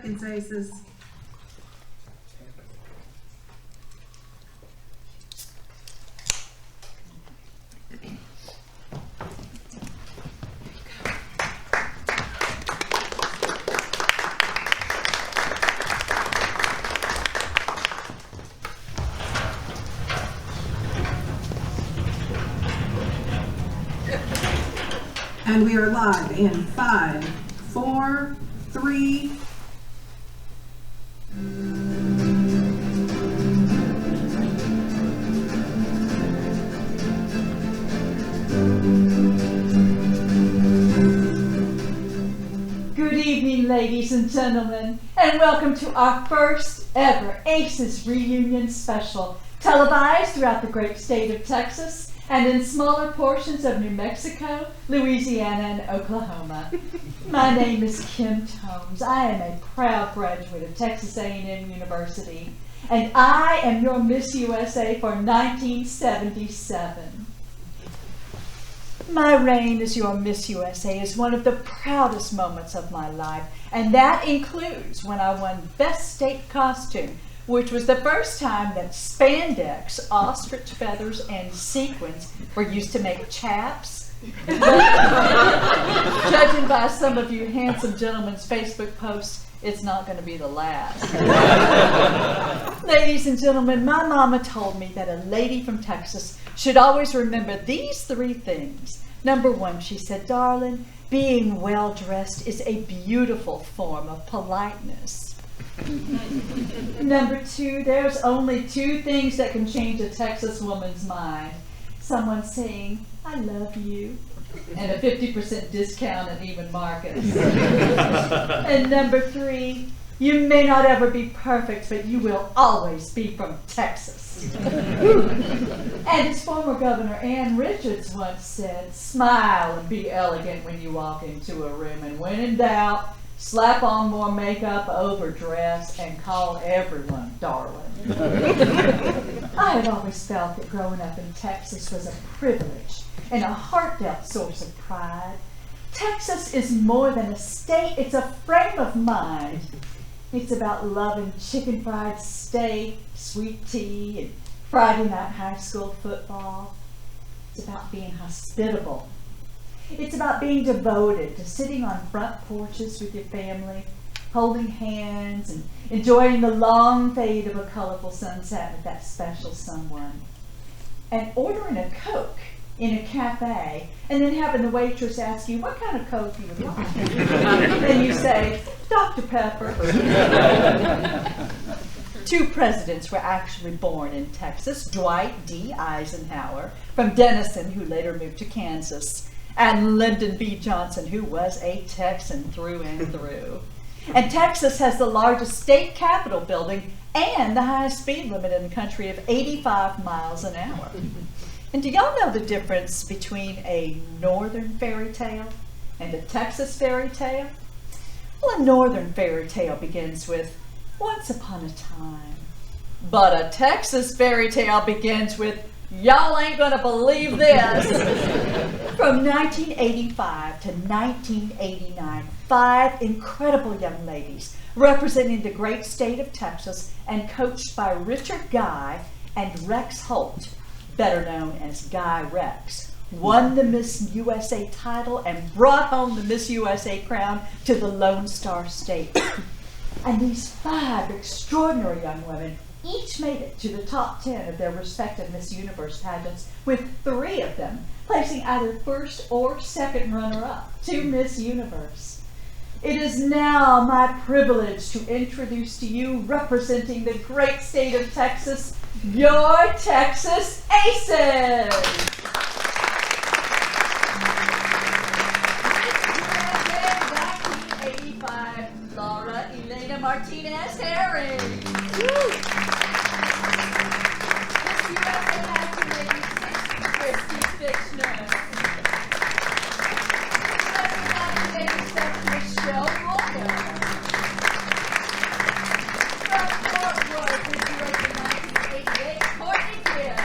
recognizes and we are live in 5, 4, 3. Good evening, ladies and gentlemen, and welcome to our first ever ACES reunion special, televised throughout the great state of Texas and in smaller portions of New Mexico, Louisiana, and Oklahoma. My name is Kim Tomes. I am a proud graduate of Texas A&M University, and I am your Miss USA for 1977. My reign as your Miss USA is one of the proudest moments of my life, and that includes when I won Best State Costume, which was the first time that spandex, ostrich feathers, and sequins were used to make chaps. Judging by some of you handsome gentlemen's Facebook posts, it's not going to be the last. Ladies and gentlemen, my mama told me that a lady from Texas should always remember these 3 things. Number 1, she said, darling, being well-dressed is a beautiful form of politeness. Number 2, there's only 2 things that can change a Texas woman's mind. Someone saying, I love you, and a 50% discount at Neiman Marcus. And number 3, you may not ever be perfect, but you will always be from Texas. And as former Governor Ann Richards once said, smile and be elegant when you walk into a room, and when in doubt, slap on more makeup, overdress, and call everyone darling. I had always felt that growing up in Texas was a privilege and a heartfelt source of pride. Texas is more than a state, it's a frame of mind. It's about loving chicken fried steak, sweet tea, and Friday night high school football. It's about being hospitable. It's about being devoted to sitting on front porches with your family, holding hands and enjoying the long fade of a colorful sunset with that special someone. And ordering a Coke in a cafe and then having the waitress ask you what kind of Coke you would like. Then you say, Dr. Pepper. 2 presidents were actually born in Texas, Dwight D. Eisenhower from Denison, who later moved to Kansas, and Lyndon B. Johnson, who was a Texan through and through. And Texas has the largest state capitol building and the highest speed limit in the country of 85 miles an hour. And do y'all know the difference between a northern fairy tale and a Texas fairy tale? Well, a northern fairy tale begins with, once upon a time. But a Texas fairy tale begins with, y'all ain't gonna believe this. From 1985 to 1989, 5 incredible young ladies representing the great state of Texas and coached by Richard Guy and Rex Holt, better known as Guy Rex, won the Miss USA title and brought home the Miss USA crown to the Lone Star State. And these 5 extraordinary young women each made it to the top 10 of their respective Miss Universe pageants, with 3 of them placing either first or second runner-up to Miss Universe. It is now my privilege to introduce to you, representing the great state of Texas, your Texas Aces! 1985, Laura Elena Martinez Herring. Christy Fixner. Michelle Walker. From Fort Worth, Miss USA 1988, Courtney Gill.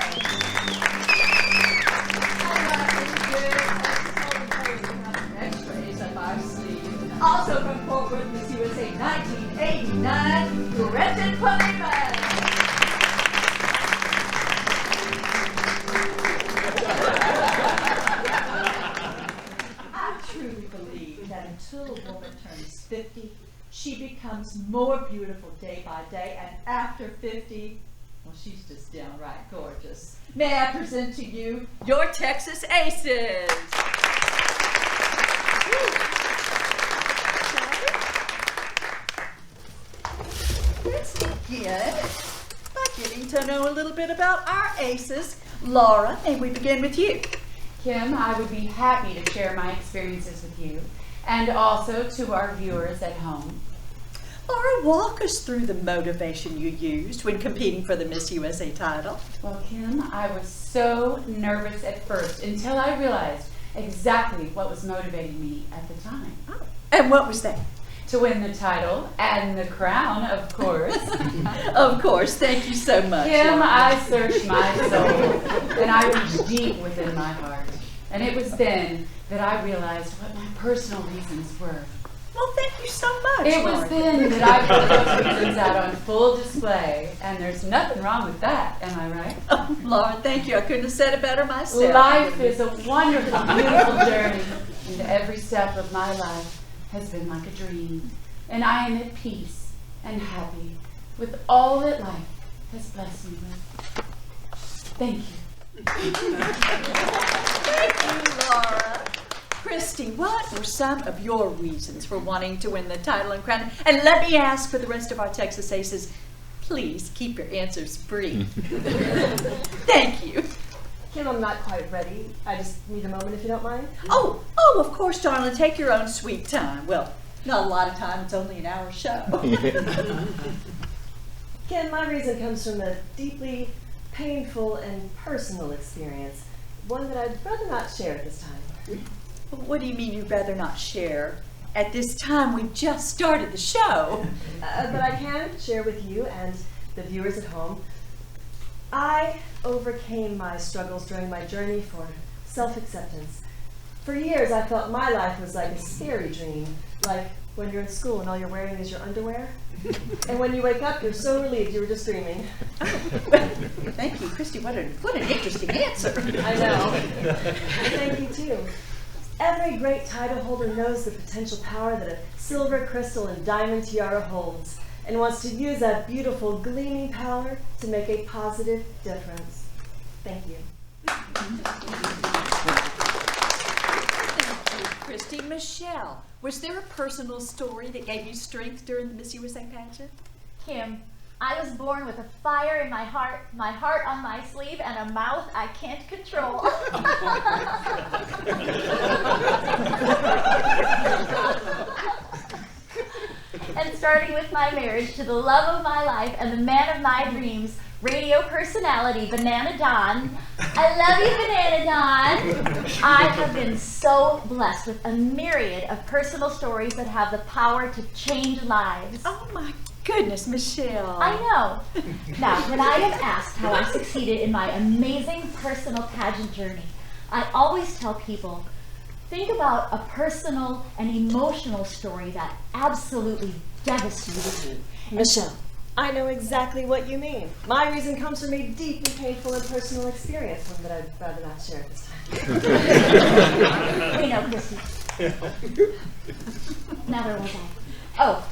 becomes more beautiful day by day, and after 50, well, she's just downright gorgeous. May I present to you your Texas Aces? Let's begin by getting to know a little bit about our aces. Laura, may we begin with you? Kim, I would be happy to share my experiences with you and also to our viewers at home. Laura, walk us through the motivation you used when competing for the Miss USA title. Well, Kim, I was so nervous at first until I realized exactly what was motivating me at the time. Oh. And what was that? To win the title and the crown, of course. Of course, thank you so much. Kim, Laura. I searched my soul and I reached deep within my heart. And it was then that I realized what my personal reasons were. Well, thank you so much. It Laura. was then that I put those reasons out on full display, and there's nothing wrong with that, am I right? Oh, Laura, thank you. I couldn't have said it better myself. Life is a wonderful, beautiful journey, and every step of my life has been like a dream, and I am at peace and happy with all that life has blessed me with. Thank you. Thank you, Laura. Christy, what were some of your reasons for wanting to win the title and crown? And let me ask for the rest of our Texas Aces, please keep your answers brief. Thank you. Kim, I'm not quite ready. I just need a moment if you don't mind. Oh, of course, darling. Take your own sweet time. Well, not a lot of time. It's only an hour show. Kim, my reason comes from a deeply painful and personal experience, one that I'd rather not share at this time. What do you mean you'd rather not share? At this time, we've just started the show. But I can share with you and the viewers at home. I overcame my struggles during my journey for self-acceptance. For years, I felt my life was like a scary dream, like when you're in school and all you're wearing is your underwear. And when you wake up, you're so relieved you were just dreaming. Thank you, Christy. What an interesting answer. I know. Thank you, too. Every great title holder knows the potential power that a silver, crystal, and diamond tiara holds, and wants to use that beautiful, gleaming power to make a positive difference. Thank you. Thank you, Christy. Michelle, was there a personal story that gave you strength during the Miss USA pageant? Kim, I was born with a fire in my heart on my sleeve, and a mouth I can't control. And starting with my marriage to the love of my life and the man of my dreams, radio personality, Banana Don. I love you, Banana Don. I have been so blessed with a myriad of personal stories that have the power to change lives. Oh my goodness, Michelle. I know. Now, when I am asked how I succeeded in my amazing personal pageant journey, I always tell people, think about a personal and emotional story that absolutely devastated you. Michelle, I know exactly what you mean. My reason comes from a deeply painful and personal experience, one that I'd rather not share at this time. We know, Christy. Now where was I? Oh,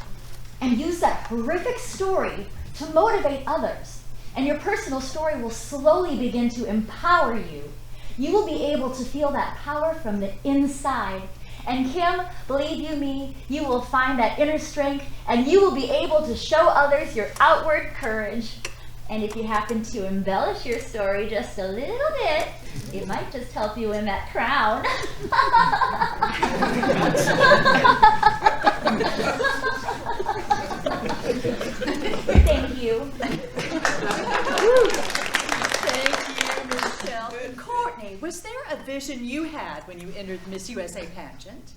and use that horrific story to motivate others. And your personal story will slowly begin to empower you. You will be able to feel that power from the inside. And Kim, believe you me, you will find that inner strength, and you will be able to show others your outward courage. And if you happen to embellish your story just a little bit, it might just help you win that crown. Thank you. Thank you, Michelle. Courtney, was there a vision you had when you entered the Miss USA pageant?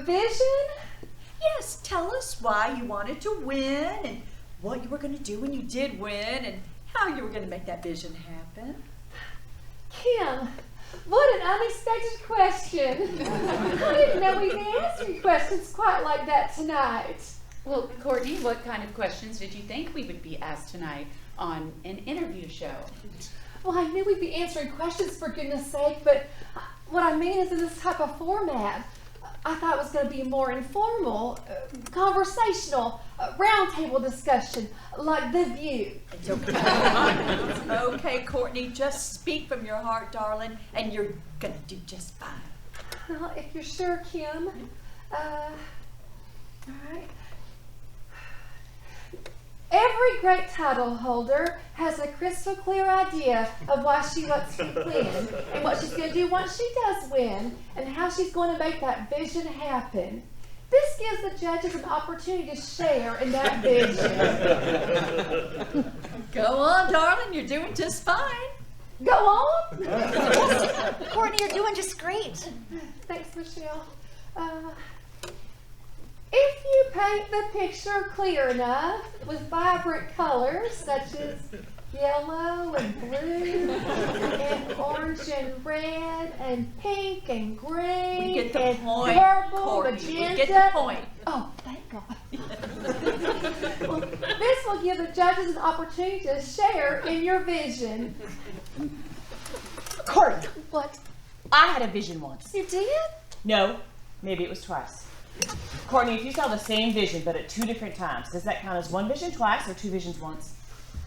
Vision? Yes, tell us why you wanted to win and what you were going to do when you did win and how you were going to make that vision happen. Kim, what an unexpected question. I didn't know we'd be answering questions quite like that tonight. Well, Courtney, what kind of questions did you think we would be asked tonight on an interview show? Well, I knew we'd be answering questions for goodness sake, but what I mean is in this type of format. I thought it was going to be more informal, conversational, roundtable discussion, like The View. It's okay. It's okay, Courtney. Just speak from your heart, darling, and you're gonna do just fine. Well, if you're sure, Kim. All right. Every great title holder has a crystal clear idea of why she wants to win and what she's going to do once she does win and how she's going to make that vision happen. This gives the judges an opportunity to share in that vision. Go on, darling. You're doing just fine. Go on. Courtney, you're doing just great. Thanks, Michelle. If you paint the picture clear enough with vibrant colors such as yellow and blue and orange and red and pink and green We get the and point, purple, Courtney. magenta. We get the point. Oh, thank God. Well, this will give the judges an opportunity to share in your vision. Courtney, What? I had a vision once. You did? No, maybe it was twice. Courtney, if you saw the same vision but at 2 different times, does that count as 1 vision twice or 2 visions once?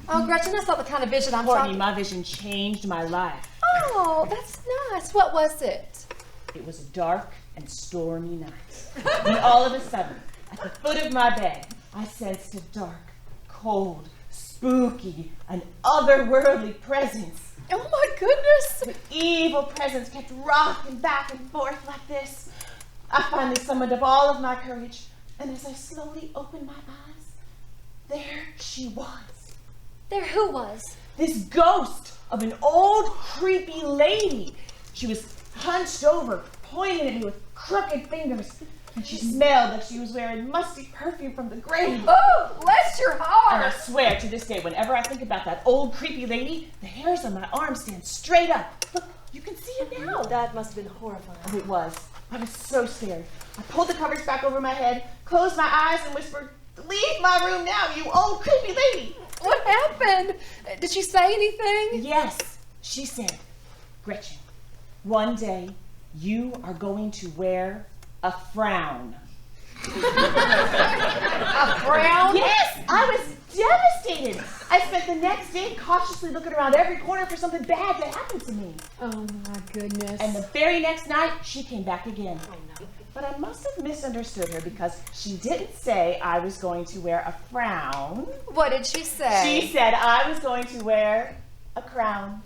Oh, Gretchen, that's not the kind of vision I'm Courtney, talking. my vision changed my life. Oh, that's nice. What was it? It was a dark and stormy night. And all of a sudden, at the foot of my bed, I sensed a dark, cold, spooky, and otherworldly presence. Oh my goodness! The evil presence kept rocking back and forth like this. I finally summoned up all of my courage, and as I slowly opened my eyes, there she was. There who was? This ghost of an old, creepy lady. She was hunched over, pointing at me with crooked fingers, and she smelled like she was wearing musty perfume from the grave. Oh, bless your And I heart! swear to this day, whenever I think about that old, creepy lady, the hairs on my arms stand straight up. Look, you can see it now. That must have been horrifying. Oh, it was. I was so scared. I pulled the covers back over my head, closed my eyes, and whispered, "Leave my room now, you old creepy lady!" What happened? Did she say anything? Yes, she said, "Gretchen, one day you are going to wear a frown." A frown? Yes, I was devastated. I spent the next day cautiously looking around every corner for something bad to happen to me. Oh my goodness. And the very next night, she came back again. But I must have misunderstood her because she didn't say I was going to wear a frown. What did she say? She said I was going to wear a crown.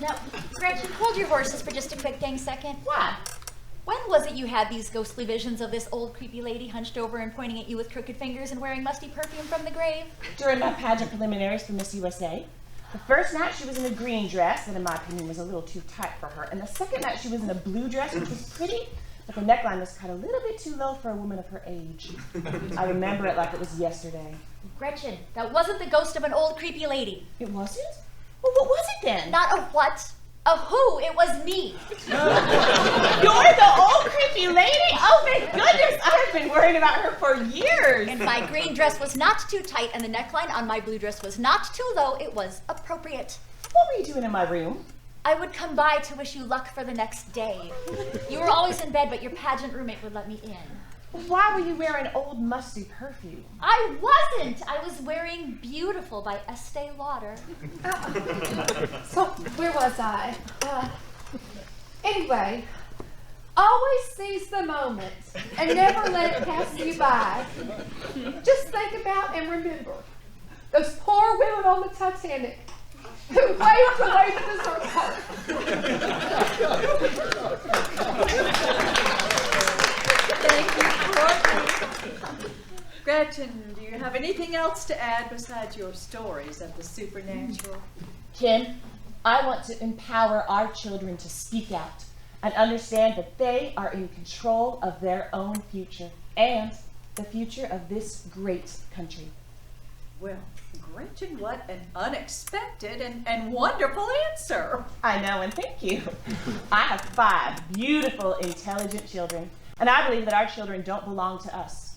Now, Gretchen, hold your horses for just a quick dang second. Why? When was it you had these ghostly visions of this old creepy lady hunched over and pointing at you with crooked fingers and wearing musty perfume from the grave? During my pageant preliminaries for Miss USA. The first night she was in a green dress that in my opinion was a little too tight for her. And the second night she was in a blue dress which was pretty, but the neckline was cut a little bit too low for a woman of her age. I remember it like it was yesterday. Gretchen, that wasn't the ghost of an old creepy lady. It wasn't? Well, what was it then? Not a what, a who, it was me. You're the old creepy lady? Oh my goodness, I've been worrying about her for years. And my green dress was not too tight and the neckline on my blue dress was not too low, it was appropriate. What were you doing in my room? I would come by to wish you luck for the next day. You were always in bed, but your pageant roommate would let me in. Why were you wearing old musty perfume? I wasn't! I was wearing Beautiful by Estee Lauder. So, where was I? Anyway, always seize the moment and never let it pass you by. Just think about and remember those poor women on the Titanic who waved away the dessert party. Thank you, Courtney. Gretchen, do you have anything else to add besides your stories of the supernatural? Kim, I want to empower our children to speak out and understand that they are in control of their own future and the future of this great country. Well, Gretchen, what an unexpected and wonderful answer. I know, and thank you. I have 5 beautiful, intelligent children, and I believe that our children don't belong to us.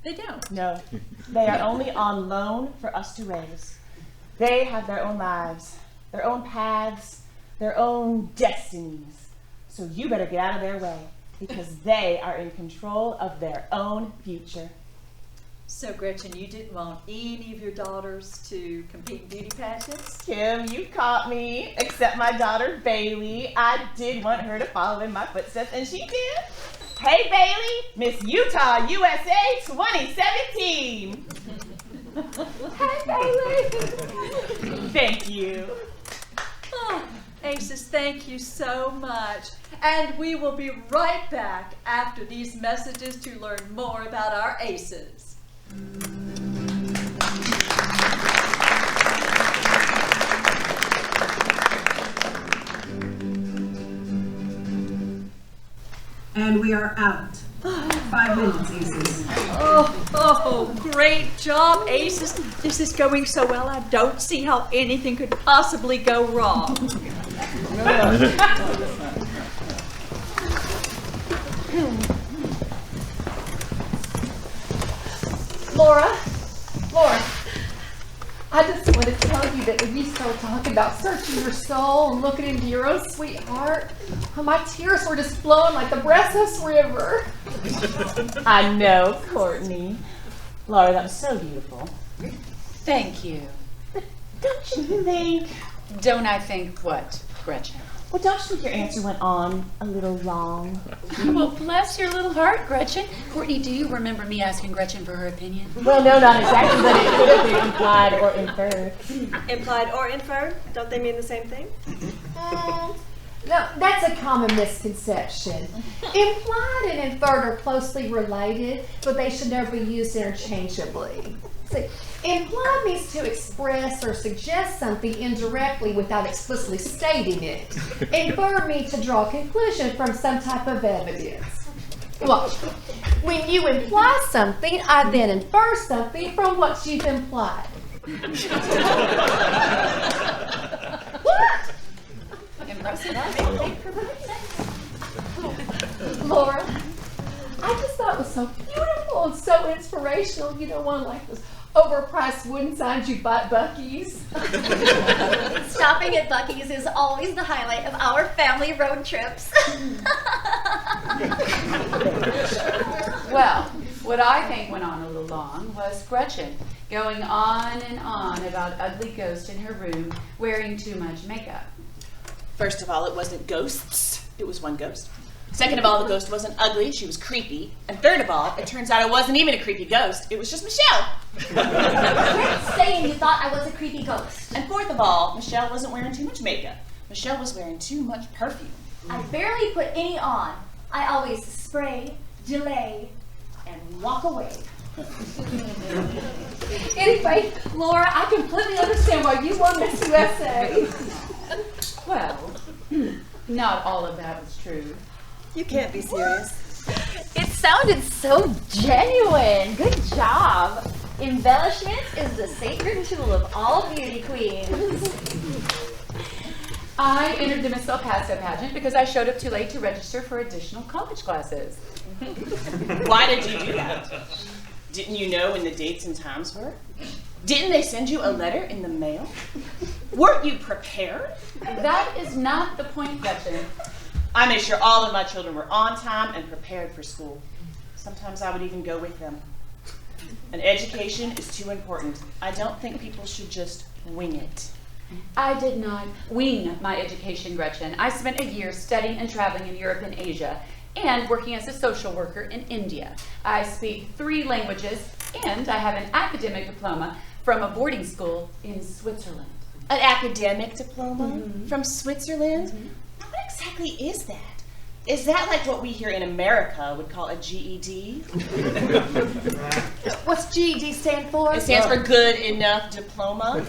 They don't. No, they are only on loan for us to raise. They have their own lives, their own paths, their own destinies. So you better get out of their way, because they are in control of their own future. So Gretchen, you didn't want any of your daughters to compete in beauty pageants? Kim, you caught me, except my daughter Bailey. I did want her to follow in my footsteps, and she did. Hey Bailey, Miss Utah USA 2017. Hey, Bailey. Thank you. Oh, Aces, thank you so much. And we will be right back after these messages to learn more about our Aces. And we are out. 5 minutes, Aces. Oh, great job, Aces. This is going so well, I don't see how anything could possibly go wrong. Laura, I just want to tell you that when you start talking about searching your soul and looking into your own sweet heart, my tears were just flowing like the Brazos River. I know, Courtney. Laura, that was so beautiful. Thank you. Don't you think? Don't I think what, Gretchen? Well, don't you think your answer went on a little long? Well, bless your little heart, Gretchen. Courtney, do you remember me asking Gretchen for her opinion? Well, no, not exactly, but it could have been implied or inferred. Implied or inferred? Don't they mean the same thing? No, that's a common misconception. Implied and inferred are closely related, but they should never be used interchangeably. See, imply means to express or suggest something indirectly without explicitly stating it. Infer means to draw a conclusion from some type of evidence. Watch. When you imply something, I then infer something from what you've implied. What? Impressive. Laura, I just thought it was so beautiful and so inspirational. You know, one like those overpriced wooden signs you buy at Buc-ee's. Stopping at Buc-ee's is always the highlight of our family road trips. Well, what I think went on a little long was Gretchen going on and on about ugly ghost in her room wearing too much makeup. First of all, it wasn't ghosts. It was one ghost. Second of all, the ghost wasn't ugly. She was creepy. And third of all, it turns out it wasn't even a creepy ghost. It was just Michelle. Quit saying you thought I was a creepy ghost. And fourth of all, Michelle wasn't wearing too much makeup. Michelle was wearing too much perfume. I barely put any on. I always spray, delay, and walk away. Anyway, Laura, I completely understand why you won Miss USA. Well, not all of that was true. You can't be serious. It sounded so genuine. Good job. Embellishment is the sacred tool of all beauty queens. I entered the Miss El Paso pageant because I showed up too late to register for additional college classes. Why did you do that? Didn't you know when the dates and times were? Didn't they send you a letter in the mail? Weren't you prepared? That is not the point, Gretchen. I made sure all of my children were on time and prepared for school. Sometimes I would even go with them. An education is too important. I don't think people should just wing it. I did not wing my education, Gretchen. I spent a year studying and traveling in Europe and Asia and working as a social worker in India. I speak 3 languages and I have an academic diploma from a boarding school in Switzerland. An academic diploma from Switzerland? Now, what exactly is that? Is that like what we here in America would call a GED? What's GED stand for? It stands for Good Enough Diploma.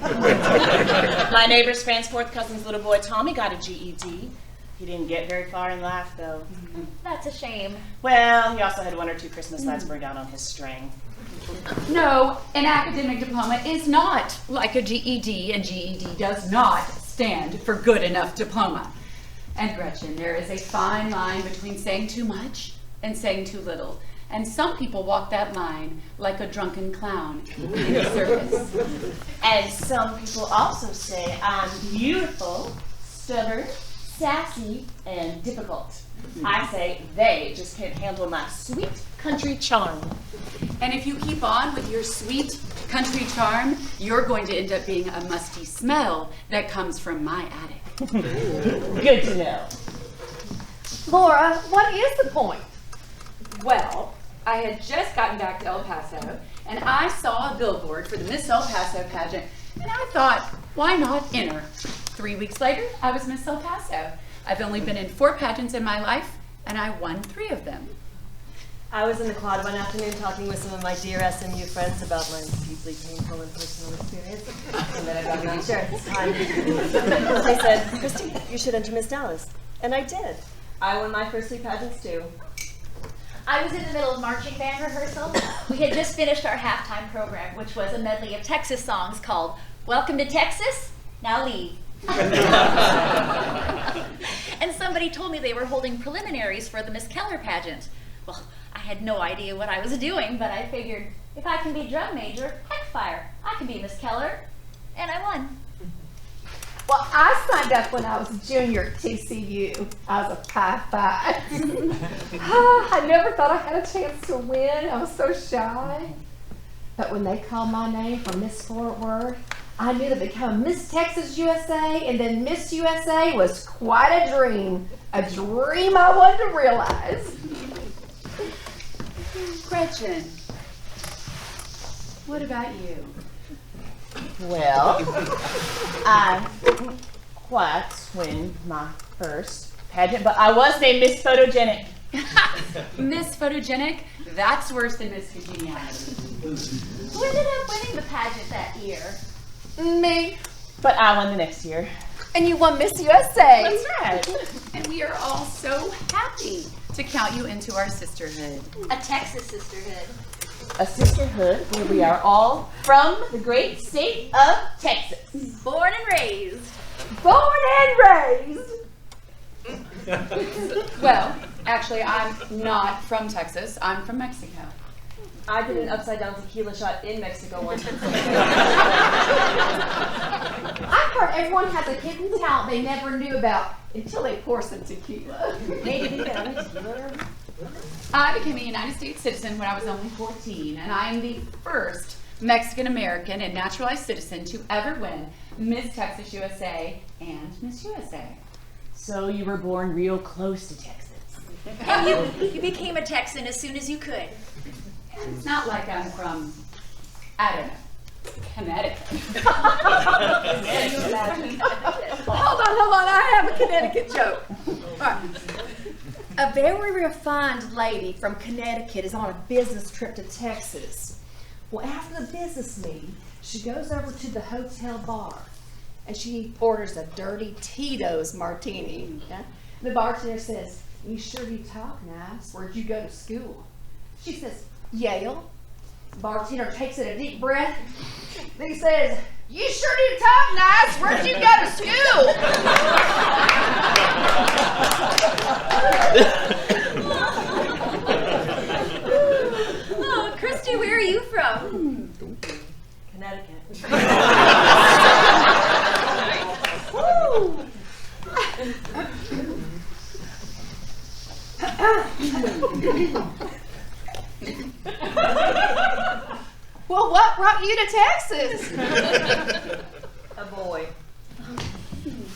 My neighbor's friend's 4th cousin's little boy Tommy got a GED. He didn't get very far in life, though. That's a shame. Well, he also had 1 or 2 Christmas lights burned down on his string. No, an academic diploma is not like a GED, and GED does not stand for good enough diploma. And Gretchen, there is a fine line between saying too much and saying too little. And some people walk that line like a drunken clown in a circus. And some people also say I'm beautiful, stubborn, sassy and difficult. I say they just can't handle my sweet country charm. And if you keep on with your sweet country charm, you're going to end up being a musty smell that comes from my attic. Good to know. Laura, what is the point? Well, I had just gotten back to El Paso, and I saw a billboard for the Miss El Paso pageant, and I thought, why not enter? 3 weeks later, I was Miss El Paso. I've only been in 4 pageants in my life, and I won 3 of them. I was in the quad one afternoon talking with some of my dear SMU friends about my deeply painful and personal experience. And then I got sure, it's time. They said, Christy, you should enter Miss Dallas. And I did. I won my first 3 pageants too. I was in the middle of marching band rehearsal. We had just finished our halftime program, which was a medley of Texas songs called Welcome to Texas, Now Leave. And somebody told me they were holding preliminaries for the Miss Keller pageant. Well, I had no idea what I was doing, but I figured if I can be drum major, heck fire, I can be Miss Keller. And I won. Well, I signed up when I was a junior at TCU. I was a Pi Phi. I never thought I had a chance to win. I was so shy. But when they called my name for Miss Fort Worth, I knew that becoming Miss Texas USA and then Miss USA was quite a dream. A dream I wanted to realize. Gretchen, what about you? Well, I didn't quite win my first pageant, but I was named Miss Photogenic. Miss Photogenic? That's worse than Miss Congeniality. Who ended up winning the pageant that year? Me. But I won the next year. And you won Miss USA. That's right. And we are all so happy to count you into our sisterhood. A Texas sisterhood. A sisterhood where we are all from the great state of Texas. Born and raised. Born and raised. Well, actually, I'm not from Texas. I'm from Mexico. I did an upside down tequila shot in Mexico once. I've heard everyone has a hidden talent they never knew about until they pour some tequila. Maybe tequila. I became a United States citizen when I was only 14, and I am the first Mexican-American and naturalized citizen to ever win Miss Texas USA and Miss USA. So you were born real close to Texas. And you became a Texan as soon as you could. It's not like I'm from, I don't know, Connecticut. Hold on, I have a Connecticut joke. All right. A very refined lady from Connecticut is on a business trip to Texas. Well, after the business meeting, she goes over to the hotel bar and she orders a dirty Tito's martini. Okay? The bartender says, "You sure do talk nice. Where'd you go to school?" She says, "Yale." The bartender takes in a deep breath. Then he says, "You sure do talk nice. Where'd you go to school?" Oh, Christy, where are you from? Connecticut. Well, what brought you to Texas? A boy.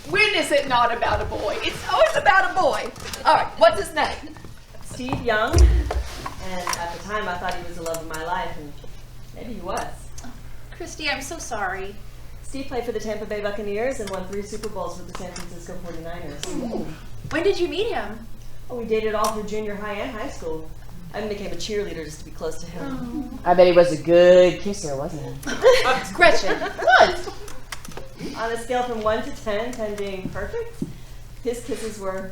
When is it not about a boy? It's always about a boy. All right, what's his name? Steve Young. And at the time I thought he was the love of my life, and maybe he was. Christy, I'm so sorry. Steve played for the Tampa Bay Buccaneers and won 3 Super Bowls with the San Francisco 49ers. When did you meet him? Well, we dated all through junior high and high school. I became a cheerleader just to be close to him. I bet he was a good kisser, wasn't he? Gretchen. What? On a scale from 1 to 10, 10 being perfect, his kisses were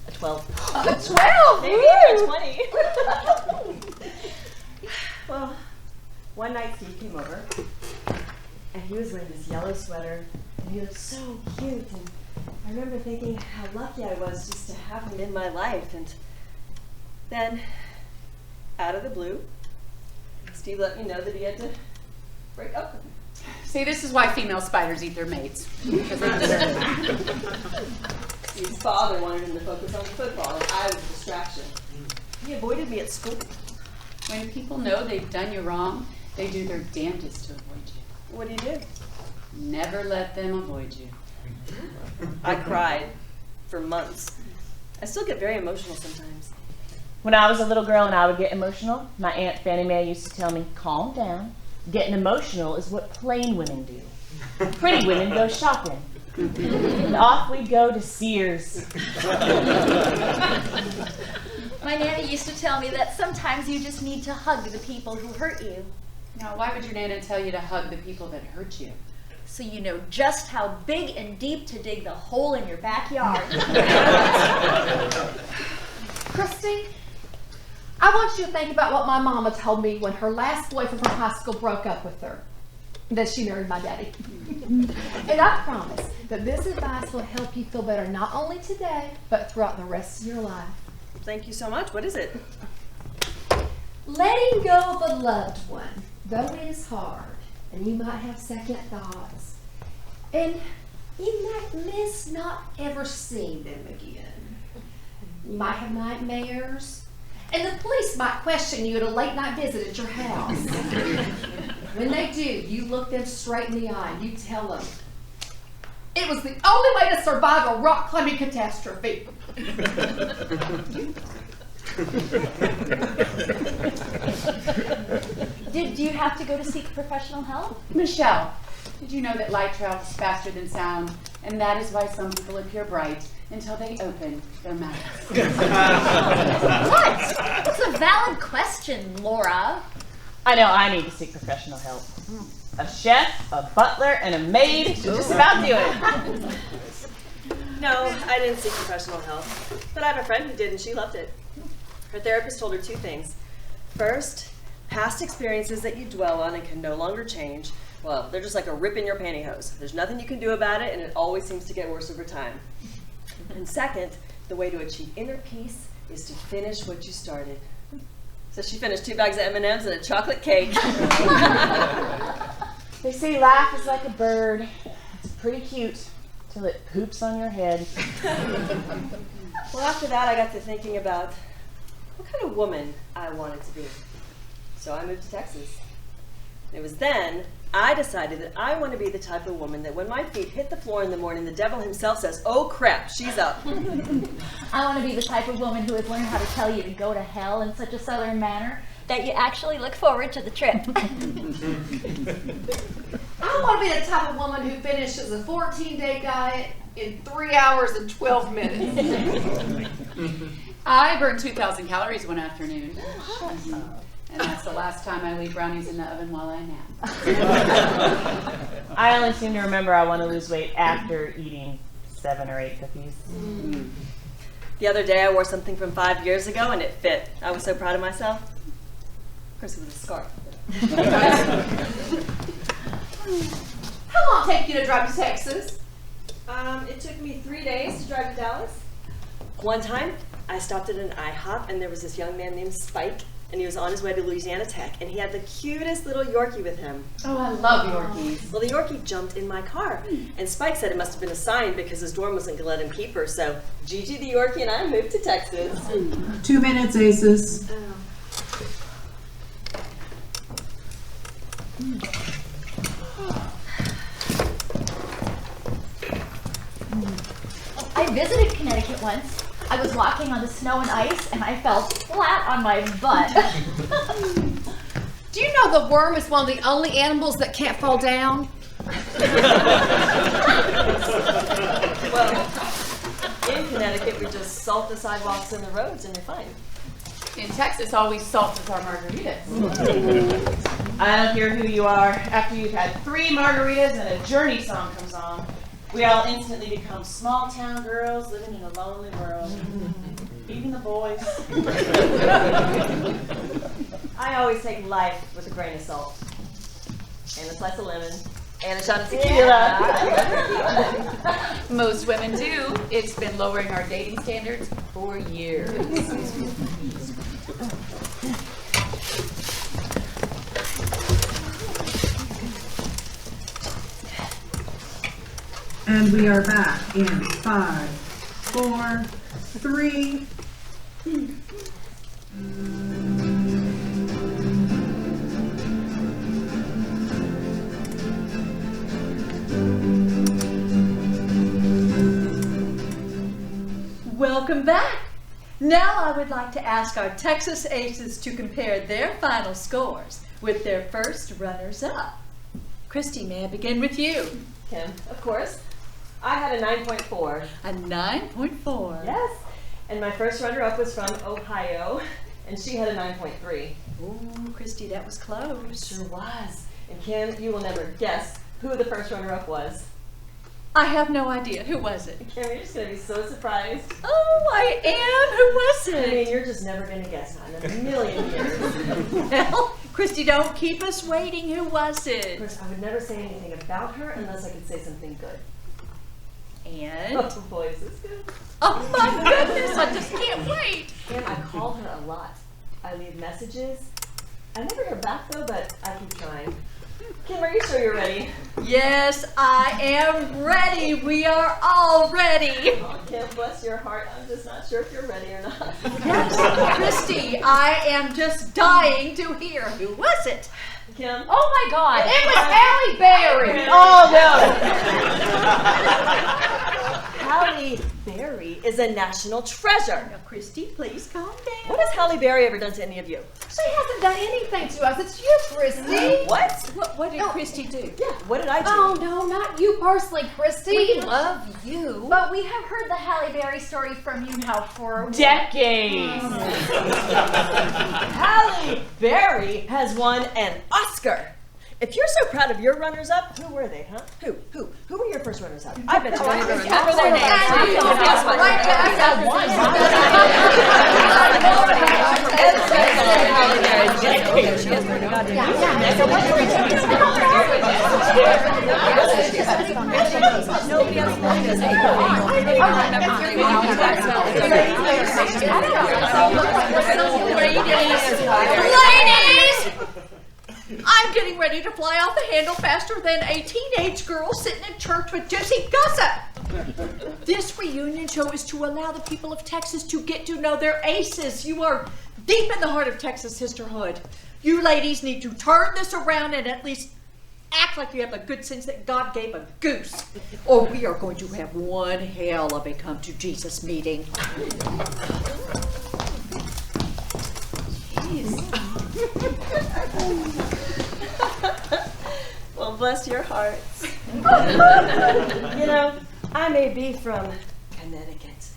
a 12. A 12? Maybe even a 20. Well, one night Steve came over, and he was wearing this yellow sweater, and he looked so cute, and I remember thinking how lucky I was just to have him in my life, and then, out of the blue, Steve let me know that he had to break up with me. See, this is why female spiders eat their mates. Because they deserve it. Steve's father wanted him to focus on football, and I was a distraction. He avoided me at school. When people know they've done you wrong, they do their damnedest to avoid you. What do you do? Never let them avoid you. I cried for months. I still get very emotional sometimes. When I was a little girl and I would get emotional, my Aunt Fannie Mae used to tell me, calm down. Getting emotional is what plain women do. Pretty women go shopping. And off we'd go to Sears. My nanny used to tell me that sometimes you just need to hug the people who hurt you, Now, why would your Nana tell you to hug the people that hurt you? so you know just how big and deep to dig the hole in your backyard. Christy, I want you to think about what my mama told me when her last boyfriend from high school broke up with her. Then she married my daddy. And I promise that this advice will help you feel better not only today, but throughout the rest of your life. Thank you so much. What is it? Letting go of a loved one, though it is hard, and you might have second thoughts, and you might miss not ever seeing them again. You might have nightmares, and the police might question you at a late night visit at your house. When they do, you look them straight in the eye and you tell them, it was the only way to survive a rock climbing catastrophe. Did you have to go to seek professional help? Michelle, did you know that light travels faster than sound? And that is why some people appear bright until they open their mouths. What? That's a valid question, Laura. I know I need to seek professional help. A chef, a butler, and a maid should just about do it. No, I didn't seek professional help. But I have a friend who did, and she loved it. Her therapist told her two things. First, past experiences that you dwell on and can no longer change, well, they're just like a rip in your pantyhose. There's nothing you can do about it, and it always seems to get worse over time. And second, the way to achieve inner peace is to finish what you started. So she finished 2 bags of M&Ms and a chocolate cake. They say life is like a bird. It's pretty cute till it poops on your head. Well, after that, I got to thinking about what kind of woman I wanted to be. So I moved to Texas. It was then I decided that I want to be the type of woman that when my feet hit the floor in the morning, the devil himself says, oh crap, she's up. I want to be the type of woman who has learned how to tell you to go to hell in such a southern manner that you actually look forward to the trip. I want to be the type of woman who finishes a 14-day diet in 3 hours and 12 minutes. I burned 2,000 calories one afternoon. And that's the last time I leave brownies in the oven while I nap. I only seem to remember I want to lose weight after eating 7 or 8 cookies. The other day I wore something from 5 years ago and it fit. I was so proud of myself. Of course it was a scarf. How long did it take you to drive to Texas? It took me 3 days to drive to Dallas. One time I stopped at an IHOP and there was this young man named Spike. And he was on his way to Louisiana Tech, and he had the cutest little Yorkie with him. Oh, I love Yorkies. Well, the Yorkie jumped in my car, and Spike said it must have been a sign because his dorm wasn't going to let him keep her, so Gigi the Yorkie and I moved to Texas. 2 minutes, Aces. I visited Connecticut once. I was walking on the snow and ice, and I fell flat on my butt. Do you know the worm is one of the only animals that can't fall down? Well, in Connecticut, we just salt the sidewalks and the roads, and you're fine. In Texas, all we salt is our margaritas. I don't care who you are. After you've had 3 margaritas and a Journey song comes on, we all instantly become small town girls living in a lonely world. Even the boys. I always take life with a grain of salt. And a slice of lemon. And a shot of tequila. Most women do. It's been lowering our dating standards for years. And we are back in 5, 4, 3. Welcome back. Now I would like to ask our Texas Aces to compare their final scores with their first runners-up. Christy, may I begin with you? Kim, of course. I had a 9.4. A 9.4. Yes. And my first runner-up was from Ohio, and she had a 9.3. Ooh, Christy, that was close. Sure was. And Kim, you will never guess who the first runner-up was. I have no idea. Who was it? Kim, you're just going to be so surprised. Oh, I am. Who was I mean, it? you're just never going to guess, not in a million years. Well, Christy, don't keep us waiting. Who was Of it? course, I would never say anything about her unless I could say something good. And? Oh, boy, is this good. Oh my goodness, I just can't wait. Kim, I call her a lot. I leave messages. I never hear back, though, but I keep trying. Kim, are you sure you're ready? Yes, I am ready. We are all ready. Oh, Kim, bless your heart. I'm just not sure if you're ready or not. Yes, Christy, I am just dying to hear. Who was it? Kim? Oh my God! It was Halle Berry. Oh Halle Berry is a national treasure. Now, Christy, please calm down. What has Halle Berry ever done to any of you? She hasn't done anything to us. It's you, Christy. What? What did Christy do? Yeah, what did I do? Oh no, not you personally, Christy. We love you. But we have heard the Halle Berry story from you now for decades. Halle Berry has won an Oscar. If you're so proud of your runners-up, who were they, huh? Who were your first runners-up? I bet you don't even remember their names. Guess what? I got one. Ladies! I'm getting ready to fly off the handle faster than a teenage girl sitting in church with juicy gossip. This reunion show is to allow the people of Texas to get to know their aces. You are deep in the heart of Texas sisterhood. You ladies need to turn this around and at least act like you have the good sense that God gave a goose, or we are going to have one hell of a come to Jesus meeting. Well, bless your hearts. You know, I may be from Connecticut,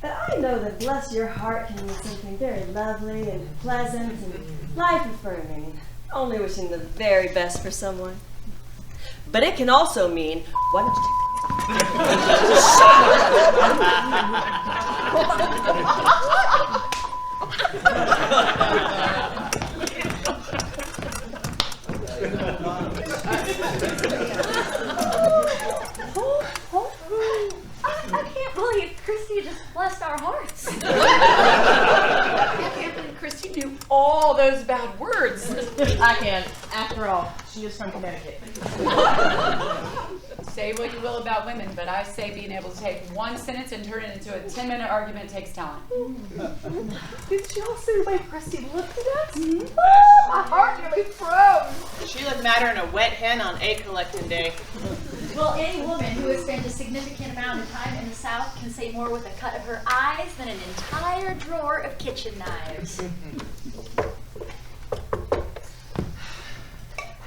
but I know that bless your heart can mean something very lovely and pleasant and life-affirming, only wishing the very best for someone. But it can also mean, why don't you I can't believe Christy just blessed our hearts. I can't believe Christy knew all those bad words. I can. After all, she is from Connecticut. Say what you will about women, but I say being able to take one sentence and turn it into a 10-minute argument takes talent. Did y'all see the way Christy looked at us? Oh, my heart nearly froze. She looked madder than a wet hen on egg collecting day. Well, any woman who has spent a significant amount of time in the South can say more with a cut of her eyes than an entire drawer of kitchen knives.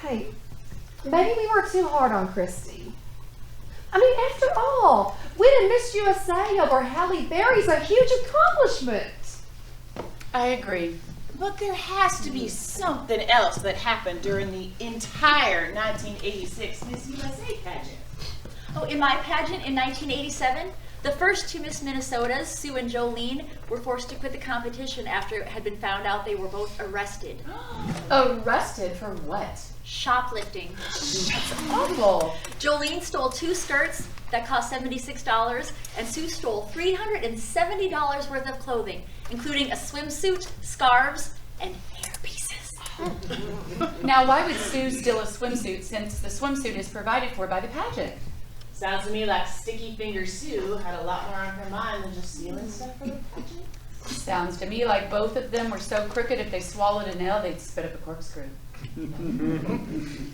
Hey, maybe we were too hard on Christy. I mean, after all, winning Miss USA over Halle Berry's a huge accomplishment. I agree. But there has to be something else that happened during the entire 1986 Miss USA pageant. Oh, in my pageant in 1987, the first two Miss Minnesotas, Sue and Jolene, were forced to quit the competition after it had been found out they were both arrested. Arrested for what? Shoplifting. Awful. Jolene stole 2 skirts that cost $76, and Sue stole $370 worth of clothing, including a swimsuit, scarves, and hairpieces. Now, why would Sue steal a swimsuit since the swimsuit is provided for by the pageant? Sounds to me like Sticky Finger Sue had a lot more on her mind than just stealing stuff from the pageant. Sounds to me like both of them were so crooked if they swallowed a nail, they'd spit up a corkscrew.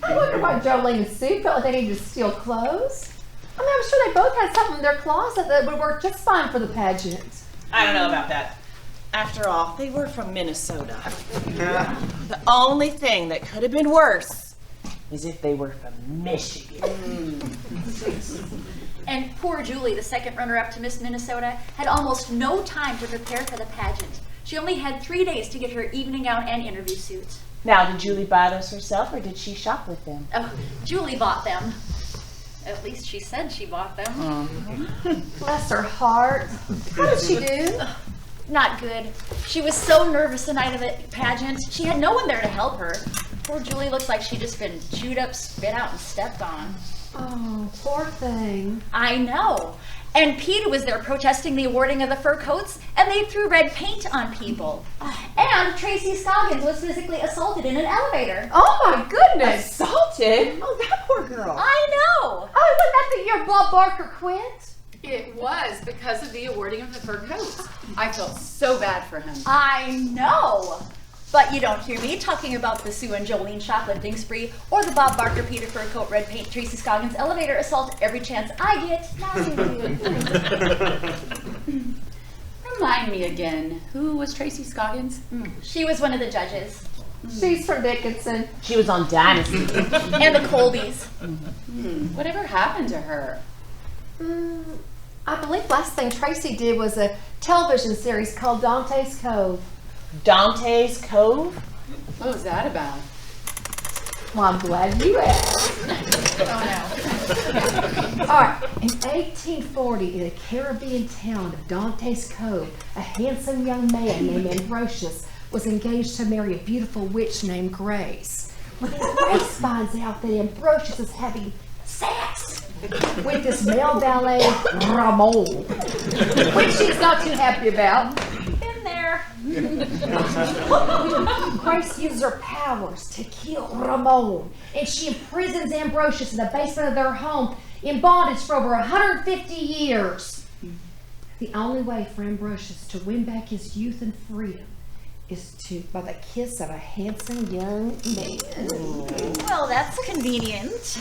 I wonder why Jolene and Sue felt like they needed to steal clothes. I mean, I'm sure they both had something in their closet that would work just fine for the pageant. I don't know about that. After all, they were from Minnesota. The only thing that could have been worse is if they were from Michigan. And poor Julie, the second runner-up to Miss Minnesota, had almost no time to prepare for the pageant. She only had 3 days to get her evening gown and interview suit. Now, did Julie buy those herself, or did she shop with them? Oh, Julie bought them. At least she said she bought them. Bless her heart. How did she do? Not good. She was so nervous the night of the pageant. She had no one there to help her. Poor Julie looked like she'd just been chewed up, spit out, and stepped on. Oh, poor thing. I know. And PETA was there protesting the awarding of the fur coats, and they threw red paint on people. And Tracy Scoggins was physically assaulted in an elevator. Oh my goodness. Assaulted? Oh, that poor girl. I know. Oh, wasn't that the year Bob Barker quit? It was because of the awarding of the fur coats. I felt so bad for him. I know. But you don't hear me talking about the Sue and Jolene shoplifting spree or the Bob Barker Peter fur coat red paint Tracy Scoggins elevator assault every chance I get. Now you do. Remind me again, who was Tracy Scoggins? She was one of the judges. She's from Dickinson. She was on Dynasty. And the Colbys. Whatever happened to her? I believe last thing Tracy did was a television series called Dante's Cove. Dante's Cove? What was that about? Well, I'm glad you asked. Oh no. All right, in 1840, in the Caribbean town of Dante's Cove, a handsome young man named Ambrosius was engaged to marry a beautiful witch named Grace. When Grace finds out that Ambrosius is having sex with this male valet, Ramon, which she's not too happy about, Been there. Grace uses her powers to kill Ramon, and she imprisons Ambrosius in the basement of their home in bondage for over 150 years. The only way for Ambrosius to win back his youth and freedom is by the kiss of a handsome young man. Well, that's convenient.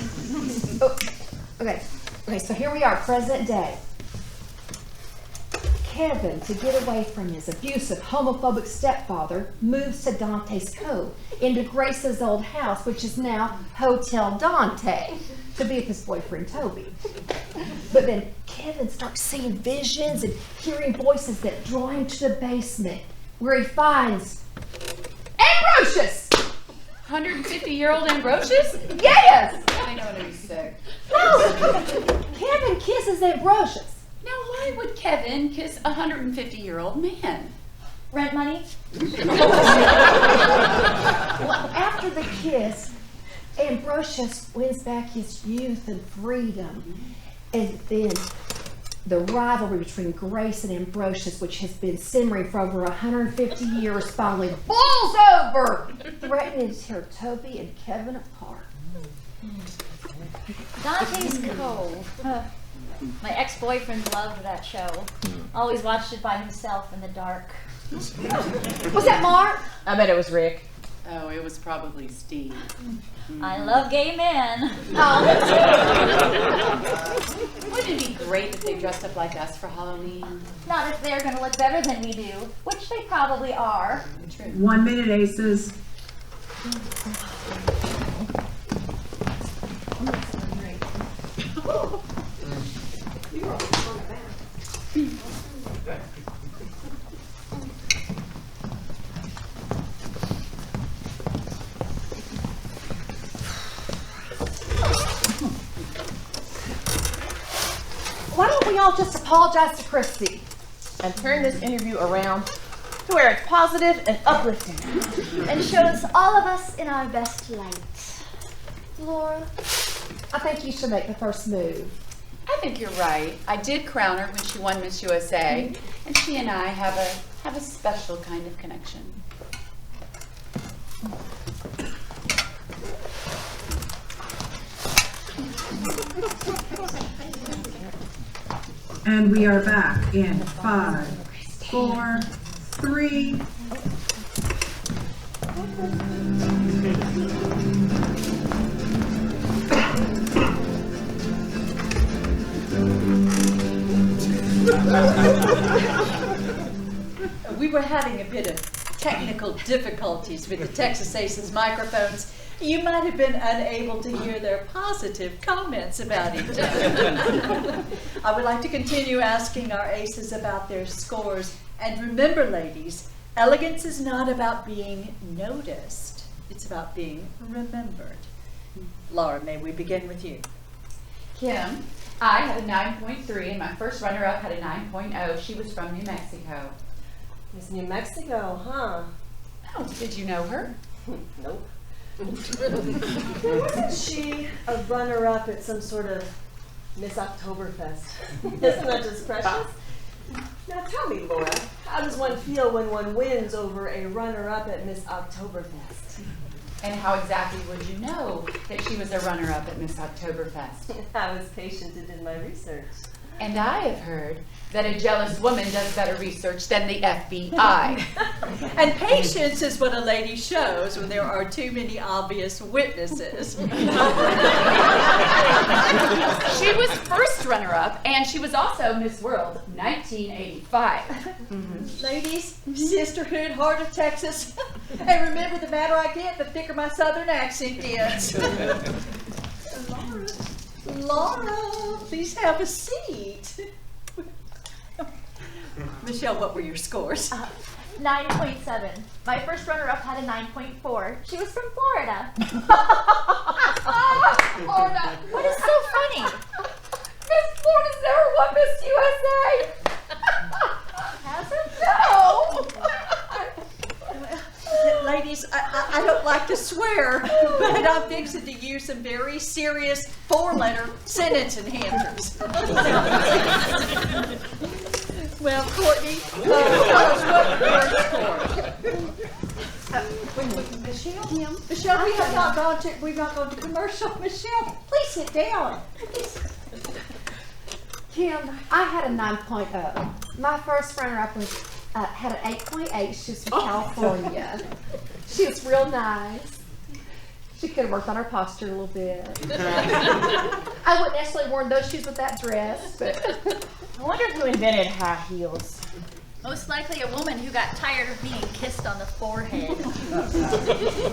Okay, so here we are, present day. Kevin, to get away from his abusive, homophobic stepfather, moves to Dante's Cove, into Grace's old house, which is now Hotel Dante, to be with his boyfriend, Toby. But then Kevin starts seeing visions and hearing voices that draw him to the basement, where he finds Ambrosius! 150-year-old Ambrosius? Yes! I know when he's sick. No! Kevin kisses Ambrosius. Now, why would Kevin kiss a 150-year-old man? Rent money? Well, after the kiss, Ambrosius wins back his youth and freedom. And then the rivalry between Grace and Ambrosius, which has been simmering for over 150 years, finally boils over, threatening to tear Toby and Kevin apart. Dante's Cove. My ex-boyfriend loved that show. Always watched it by himself in the dark. Was that Mark? I bet it was Rick. Oh, it was probably Steve. I love gay men. Wouldn't it be great if they dressed up like us for Halloween? Not if they're gonna look better than we do, which they probably are. True. 1 minute, aces. Why don't we all just apologize to Christy? And turn this interview around to where it's positive and uplifting. And shows all of us in our best light. Laura, I think you should make the first move. I think you're right. I did crown her when she won Miss USA, and she and I have a special kind of connection. And we are back in 5, 4, 3. We were having a bit of technical difficulties with the Texas Aces microphones. You might have been unable to hear their positive comments about each other. I would like to continue asking our aces about their scores. And remember, ladies, elegance is not about being noticed. It's about being remembered. Laura, may we begin with you? Kim, I had a 9.3 and my first runner-up had a 9.0. She was from New Mexico. Miss New Mexico, huh? Oh, did you know her? Nope. Wasn't she a runner-up at some sort of Miss Oktoberfest? Isn't that just precious? Now tell me, Laura, how does one feel when one wins over a runner-up at Miss Oktoberfest? And how exactly would you know that she was a runner-up at Miss Oktoberfest? I was patient and did my research. And I have heard that a jealous woman does better research than the FBI. And patience is what a lady shows when there are too many obvious witnesses. She was first runner-up, and she was also Miss World 1985. Ladies, sisterhood, heart of Texas. And remember, the madder I get, the thicker my southern accent gets. Laura, please have a seat. Michelle, what were your scores? 9.7. My first runner-up had a 9.4. She was from Florida. Florida. What is so funny? Miss Florida's never won Miss USA. Has it? No. Ladies, I don't like to swear, but I'm fixing to use some very serious 4-letter sentence enhancers. Well, Courtney, tell us what your score. Michelle, we've not gone to commercial. Michelle, please sit down. Kim, I had a 9.0. My first runner-up was had an 8.8. She was from California. She was real nice. She could have worked on her posture a little bit. I wouldn't necessarily worn those shoes with that dress, but I wonder who invented high heels. Most likely a woman who got tired of being kissed on the forehead.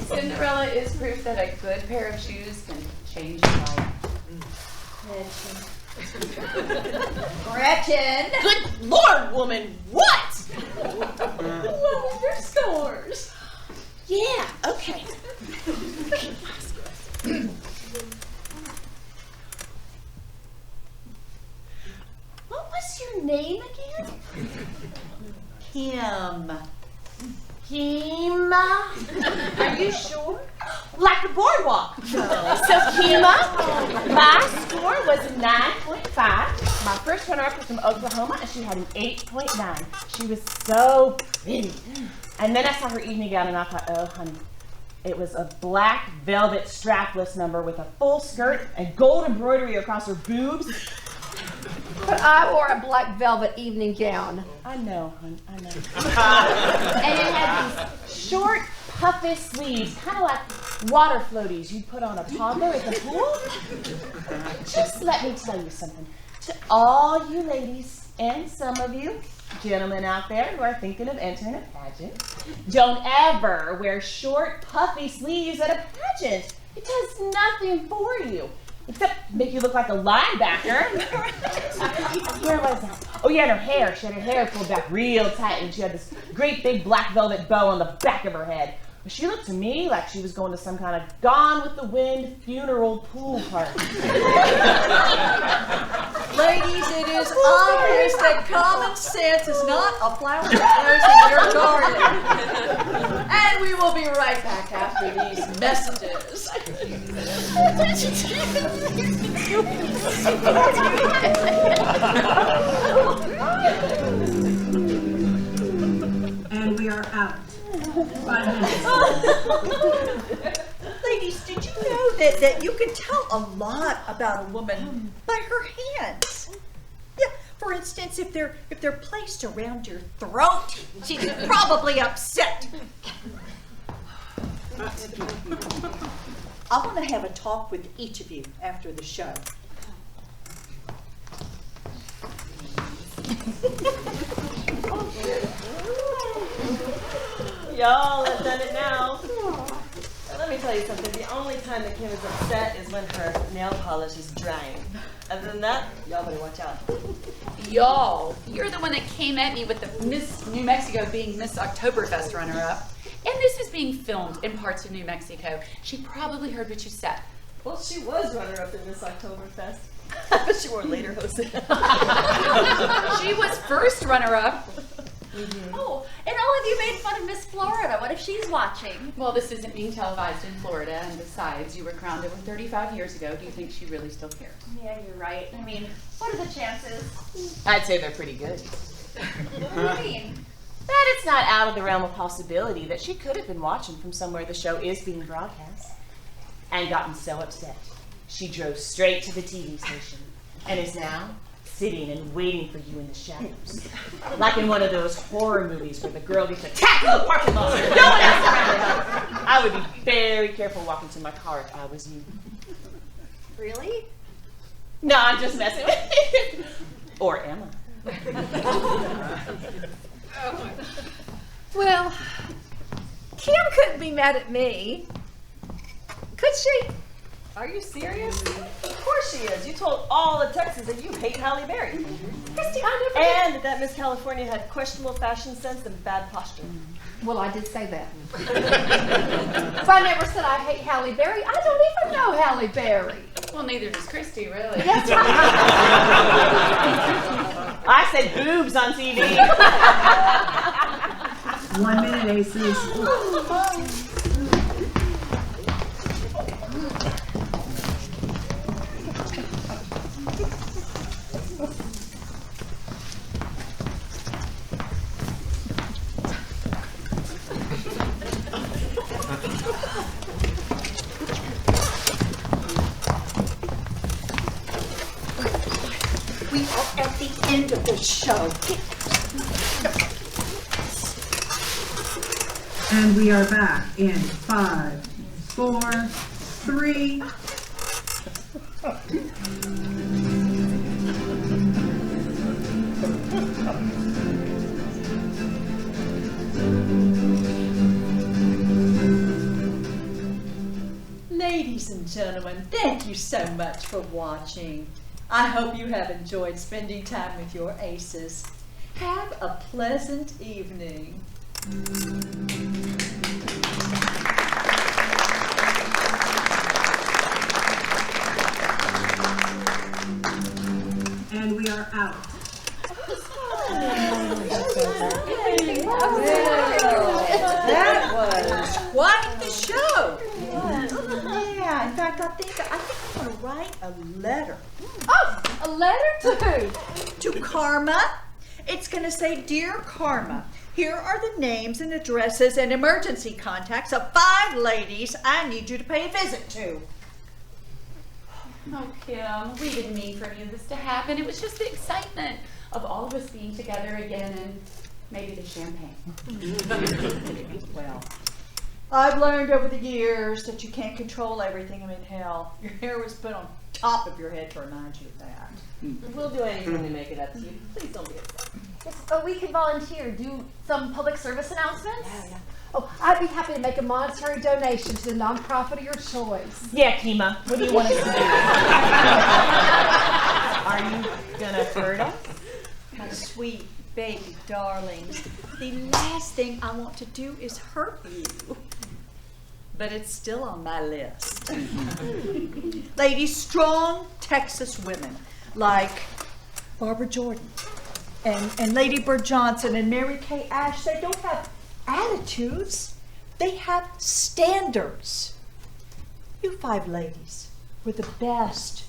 Cinderella is proof that a good pair of shoes can change your life. Gretchen. Good Lord, woman, what? What were your scores? Yeah, okay. What was your name again? Kim. Kima? Are you sure? Like the boardwalk. So Kima, my score was a 9.5. My first runner-up was from Oklahoma, and she had an 8.9. She was so pretty. And then I saw her evening gown, and I thought, oh, honey. It was a black velvet strapless number with a full skirt and gold embroidery across her boobs. but I wore a black velvet evening gown. I know, hon, I know. And it had these short, puffy sleeves, kind of like water floaties you'd put on a toddler at the pool. Just let me tell you something. To all you ladies, and some of you gentlemen out there who are thinking of entering a pageant, don't ever wear short, puffy sleeves at a pageant. It does nothing for you. Except make you look like a linebacker. Where was that? Oh yeah, and her hair. She had her hair pulled back real tight, and she had this great big black velvet bow on the back of her head. But she looked to me like she was going to some kind of Gone with the Wind funeral pool party. Ladies, it is obvious that common sense is not a flower that grows in your garden. And we will be right back after these messages. And we are out. 5 minutes. Ladies, did you know that you can tell a lot about a woman by her hands? Yeah, For instance, if they're placed around your throat, she's probably upset. I want to have a talk with each of you after the show. Y'all have done it now. Let me tell you something. The only time that Kim is upset is when her nail polish is drying. Other than that, y'all better watch out. Y'all, you're the one that came at me with the Miss New Mexico being Miss Oktoberfest runner-up. And this is being filmed in parts of New Mexico. She probably heard what you said. Well, she was runner-up in this Oktoberfest. But she wore later hosting. She was first runner-up. Oh, and all of you made fun of Miss Florida. What if she's watching? Well, this isn't being televised in Florida, and besides, you were crowned over 35 years ago. Do you think she really still cares? Yeah, you're right. I mean, what are the chances? I'd say they're pretty good. What do you mean? That it's not out of the realm of possibility that she could have been watching from somewhere the show is being broadcast and gotten so upset she drove straight to the TV station and is now sitting and waiting for you in the shadows. Like in one of those horror movies where the girl gets attacked in the parking lot and no one else around to help. I would be very careful walking to my car if I was you. Really? No, I'm just messing with you. Or am I? Well, Kim couldn't be mad at me. Could she? Are you serious? Of course she is. You told all of Texas that you hate Halle Berry. Christy, I never And that Miss California had questionable fashion sense and bad posture. Well, I did say that. But I never said I hate Halle Berry. I don't even know Halle Berry. Well, neither does Christy, really. That's right. I said boobs on TV. 1 minute, aces. We are at the end of the show. And we are back in 5, 4, 3. Ladies and gentlemen, thank you so much for watching. I hope you have enjoyed spending time with your aces. Have a pleasant evening. And we are out. That was quite the show. Yeah, in fact, I think I'm going to write a letter. Oh, a letter to who? To Karma. It's going to say, Dear Karma, here are the names and addresses and emergency contacts of 5 ladies I need you to pay a visit to. Oh, Kim, we didn't mean for any of this to happen. It was just the excitement of all of us being together again and maybe the champagne. Well, I've learned over the years that you can't control everything in hell. Your hair was put on top of your head to remind you of that. We'll do anything to make it up to you. Please don't be upset. Yes, we can volunteer. Do some public service announcements. Yeah. Oh, I'd be happy to make a monetary donation to the nonprofit of your choice. Yeah, Kima, what do you want us to do? Are you gonna hurt us? My sweet baby darlings, the last thing I want to do is hurt you. But it's still on my list. Ladies, strong Texas women like Barbara Jordan and Lady Bird Johnson and Mary Kay Ash, they don't have attitudes, they have standards. You 5 ladies were the best,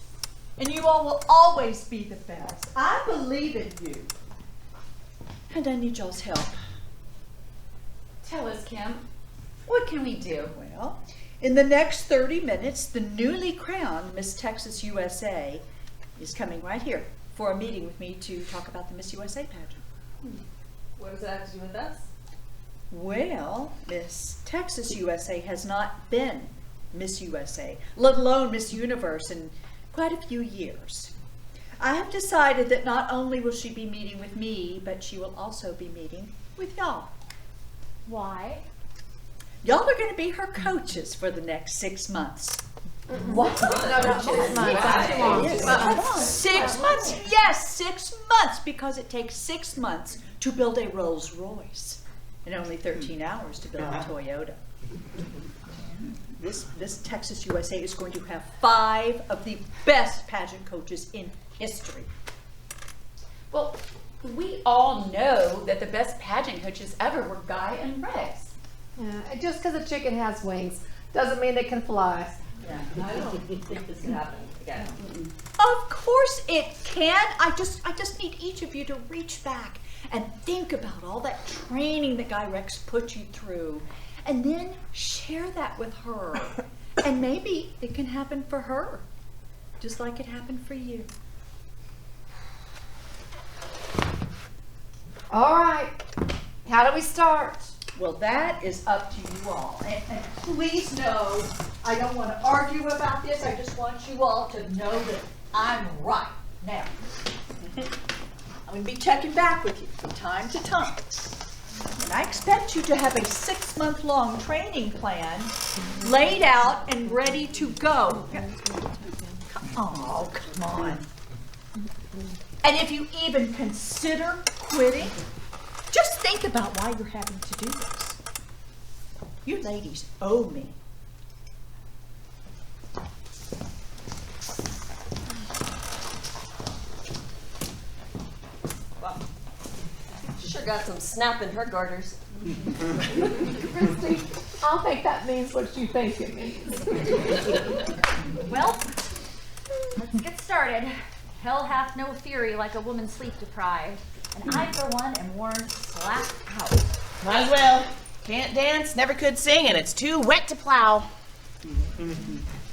and you all will always be the best. I believe in you, and I need y'all's help. Tell us, Kim, what can we do? Well, in the next 30 minutes, the newly crowned Miss Texas USA is coming right here, for a meeting with me to talk about the Miss USA pageant. What does that have to do with us? Well, Miss Texas USA has not been Miss USA, let alone Miss Universe, in quite a few years. I have decided that not only will she be meeting with me, but she will also be meeting with y'all. Why? Y'all are going to be her coaches for the next 6 months. What? 6 months, yes, 6 months, because it takes 6 months to build a Rolls Royce and only 13 hours to build a Toyota. This Texas USA is going to have 5 of the best pageant coaches in history. Well, we all know that the best pageant coaches ever were Guy and Rex. Yeah, just because a chicken has wings doesn't mean it can fly. Yeah, I don't think this can happen again. Of course it can. I just need each of you to reach back and think about all that training that Guy Rex put you through, and then share that with her. And maybe it can happen for her, just like it happened for you. All right, how do we start? Well, that is up to you all. And please know, I don't want to argue about this. I just want you all to know that I'm right. Now, I'm going to be checking back with you from time to time. And I expect you to have a 6-month-long training plan laid out and ready to go. Oh, come on. And if you even consider quitting, just think about why you're having to do this. You ladies owe me. Wow. She sure got some snap in her garters. Christy, I'll think that means what you think it means. Well, let's get started. Hell hath no fury like a woman sleep deprived, and I, for one, am worn flat out. Might as well. Can't dance, never could sing, and it's too wet to plow.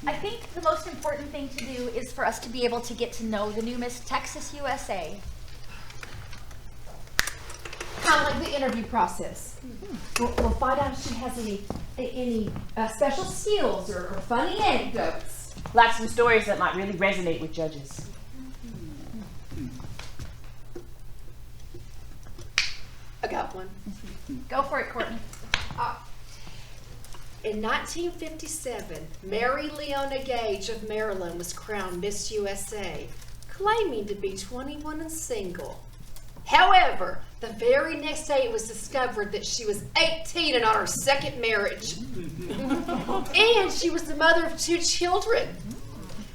I think the most important thing to do is for us to be able to get to know the new Miss Texas USA. Kind of like the interview process. We'll find out if she has any special skills or funny anecdotes. Like some stories that might really resonate with judges. I got one. Go for it, Courtney. In 1957, Mary Leona Gage of Maryland was crowned Miss USA, claiming to be 21 and single. However, the very next day it was discovered that she was 18 and on her second marriage. And she was the mother of 2 children.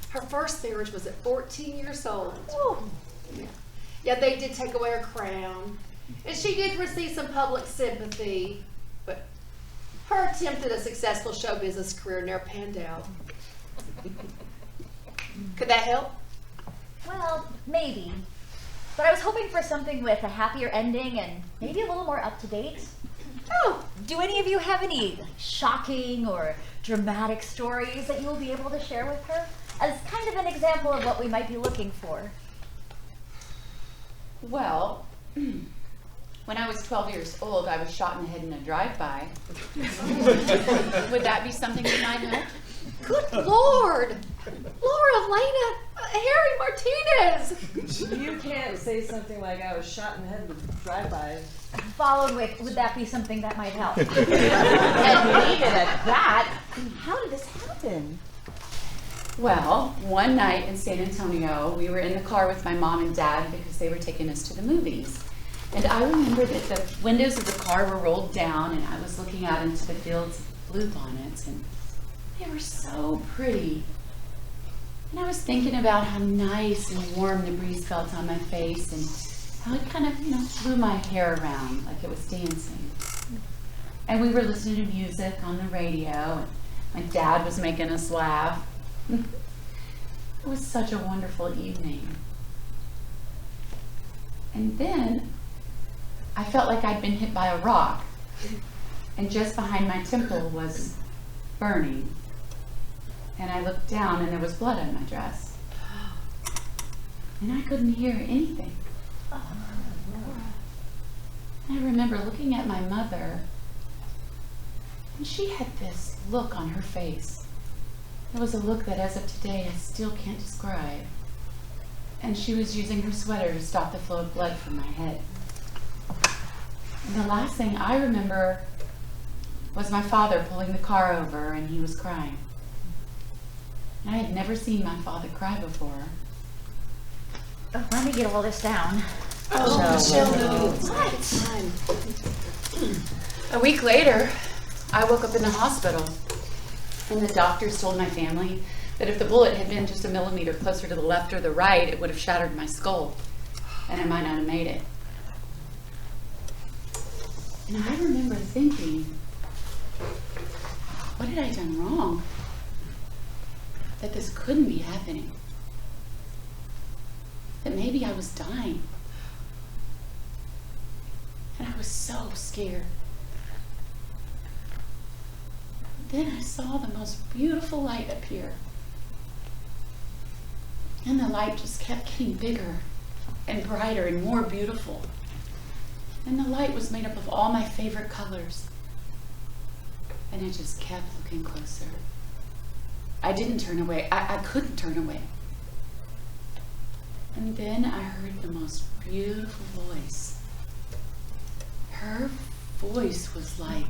Her first marriage was at 14 years old. Yeah, they did take away her crown. And she did receive some public sympathy, but her attempt at a successful show business career never panned out. Could that help? Well, maybe. But I was hoping for something with a happier ending and maybe a little more up to date. Oh, do any of you have any shocking or dramatic stories that you will be able to share with her as kind of an example of what we might be looking for? Well, when I was 12 years old, I was shot in the head in a drive-by. Would that be something that might help? Good Lord! Laura, Lena, Harry Martinez! You can't say something like I was shot in the head with a drive-by. Followed with, would that be something that might help? And leave it at that. How did this happen? Well, one night in San Antonio, we were in the car with my mom and dad because they were taking us to the movies. And I remember that the windows of the car were rolled down and I was looking out into the fields of bluebonnets and they were so pretty. And I was thinking about how nice and warm the breeze felt on my face and how it kind of, blew my hair around like it was dancing. And we were listening to music on the radio and my dad was making us laugh. It was such a wonderful evening. And then I felt like I'd been hit by a rock, and just behind my temple was burning. And I looked down and there was blood on my dress. and I couldn't hear anything. I remember looking at my mother, and she had this look on her face. It was a look that, as of today, I still can't describe. And she was using her sweater to stop the flow of blood from my head. And the last thing I remember was my father pulling the car over, and he was crying. And I had never seen my father cry before. Oh, let me get all this down. Michelle, no. A week later, I woke up in the hospital, and the doctors told my family that if the bullet had been just a millimeter closer to the left or the right, it would have shattered my skull, and I might not have made it. And I remember thinking, what had I done wrong? That this couldn't be happening. That maybe I was dying. And I was so scared. Then I saw the most beautiful light appear. And the light just kept getting bigger and brighter and more beautiful. And the light was made up of all my favorite colors. And it just kept looking closer. I didn't turn away. I couldn't turn away. And then I heard the most beautiful voice. Her voice was like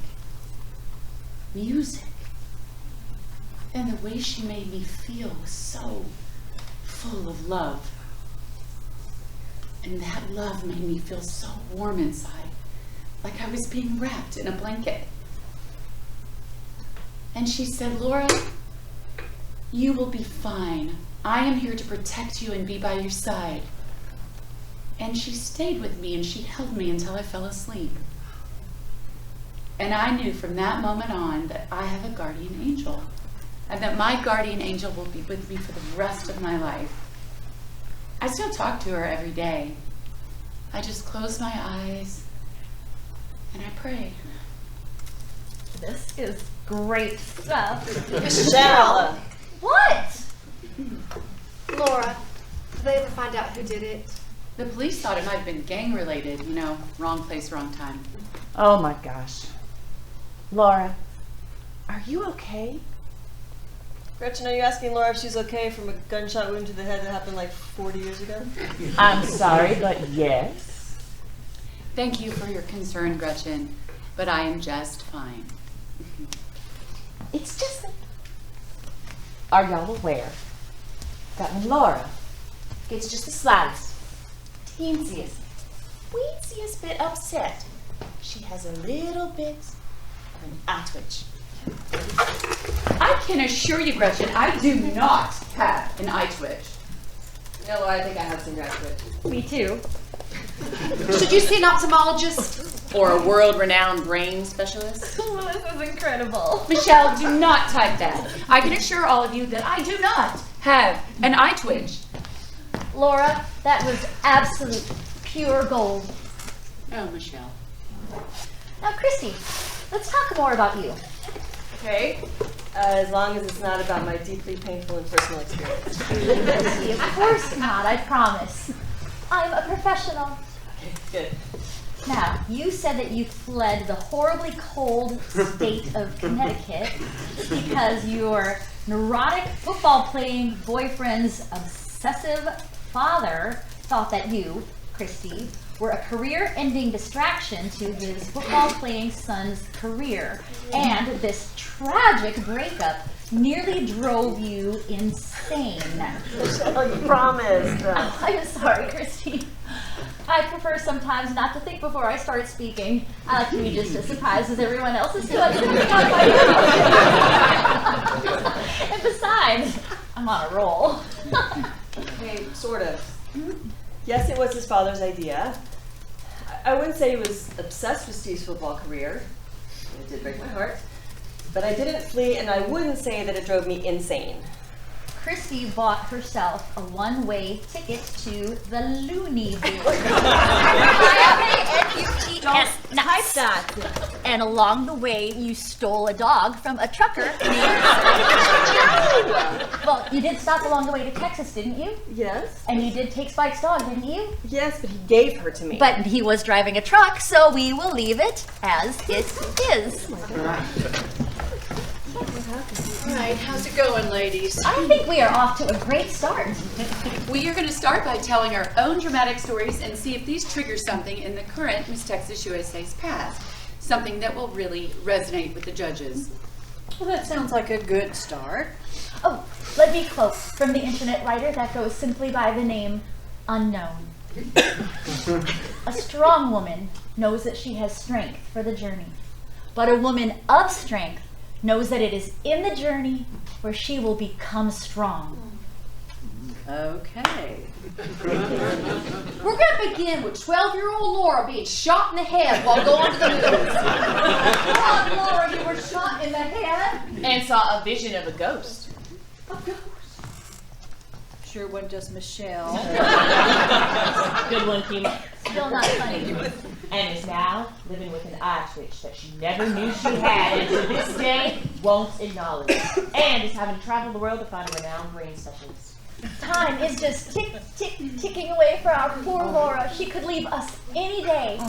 music. And the way she made me feel was so full of love. And that love made me feel so warm inside, like I was being wrapped in a blanket. And she said, Laura, you will be fine. I am here to protect you and be by your side. And she stayed with me and she held me until I fell asleep. And I knew from that moment on that I have a guardian angel, and that my guardian angel will be with me for the rest of my life. I still talk to her every day. I just close my eyes and I pray. This is great stuff. Michelle! What? Laura, did they ever find out who did it? The police thought it might have been gang related, wrong place, wrong time. Oh my gosh. Laura, are you okay? Gretchen, are you asking Laura if she's okay from a gunshot wound to the head that happened like 40 years ago? I'm sorry, but yes. Thank you for your concern, Gretchen, but I am just fine. It's just that... Are y'all aware that when Laura gets just the slightest, teensiest, weeziest bit upset, she has a little bit of an eye twitch? I can assure you, Gretchen, I do not have an eye twitch. No, I think I have some eye twitch. Me too. Should you see an ophthalmologist? Or a world-renowned brain specialist? Oh, this is incredible. Michelle, do not type that. I can assure all of you that I do not have an eye twitch. Laura, that was absolute pure gold. Oh, Michelle. Now, Christy, let's talk more about you. Okay, as long as it's not about my deeply painful and personal experience. Christy, of course not, I promise. I'm a professional. Okay, good. Now, you said that you fled the horribly cold state of Connecticut because your neurotic football-playing boyfriend's obsessive father thought that you, Christy, were a career-ending distraction to his football-playing son's career. And this tragic breakup nearly drove you insane. Michelle, you promised. Oh, I'm sorry, Christy. I prefer sometimes not to think before I start speaking. I like to be just as surprised as everyone else is to understand my And besides, I'm on a roll. Okay, sort of. Yes, it was his father's idea. I wouldn't say he was obsessed with Steve's football career. It did break my heart. But I didn't flee, and I wouldn't say that it drove me insane. Christy bought herself a one-way ticket to the Looney Bin. L-A-N-U-T-S. Type that. And along the way, you stole a dog from a trucker named... Well, you did stop along the way to Texas, didn't you? Yes. And you did take Spike's dog, didn't you? Yes, but he gave her to me. But he was driving a truck, so we will leave it as it is. All right, how's it going, ladies? I think we are off to a great start. We are going to start by telling our own dramatic stories and see if these trigger something in the current Miss Texas USA's past. Something that will really resonate with the judges. Well, that sounds like a good start. Oh, let me quote from the internet writer that goes simply by the name Unknown. A strong woman knows that she has strength for the journey, but a woman of strength knows that it is in the journey where she will become strong. Okay. We're going to begin with 12-year-old Laura being shot in the head while going to the movies. Oh, Laura, you were shot in the head? And saw a vision of a ghost. Sure wasn't just Michelle. Good one, Kima. Still not funny. And is now living with an eye twitch that she never knew she had, and to this day won't acknowledge. And is having to travel the world to find a renowned brain specialist. Time is just ticking away for our poor Laura. She could leave us any day.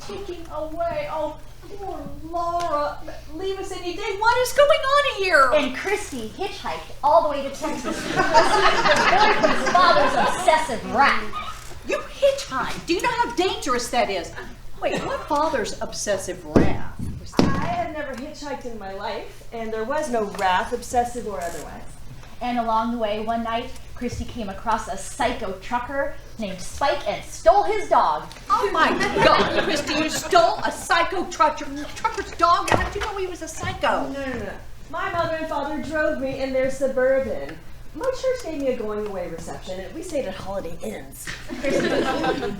Ticking away. Oh, poor Laura. Leave us any day. What is going on here? And Christy hitchhiked all the way to Texas to pursue her boyfriend's father's obsessive wrath. You hitchhike. Do you know how dangerous that is? Wait, what father's obsessive wrath? I have never hitchhiked in my life, and there was no wrath, obsessive or otherwise. And along the way, one night, Christy came across a psycho trucker named Spike and stole his dog. Oh my God, Christy, you stole a psycho trucker's dog? How did you know he was a psycho? No. My mother and father drove me in their Suburban. My church gave me a going-away reception, and we stayed at Holiday Inns.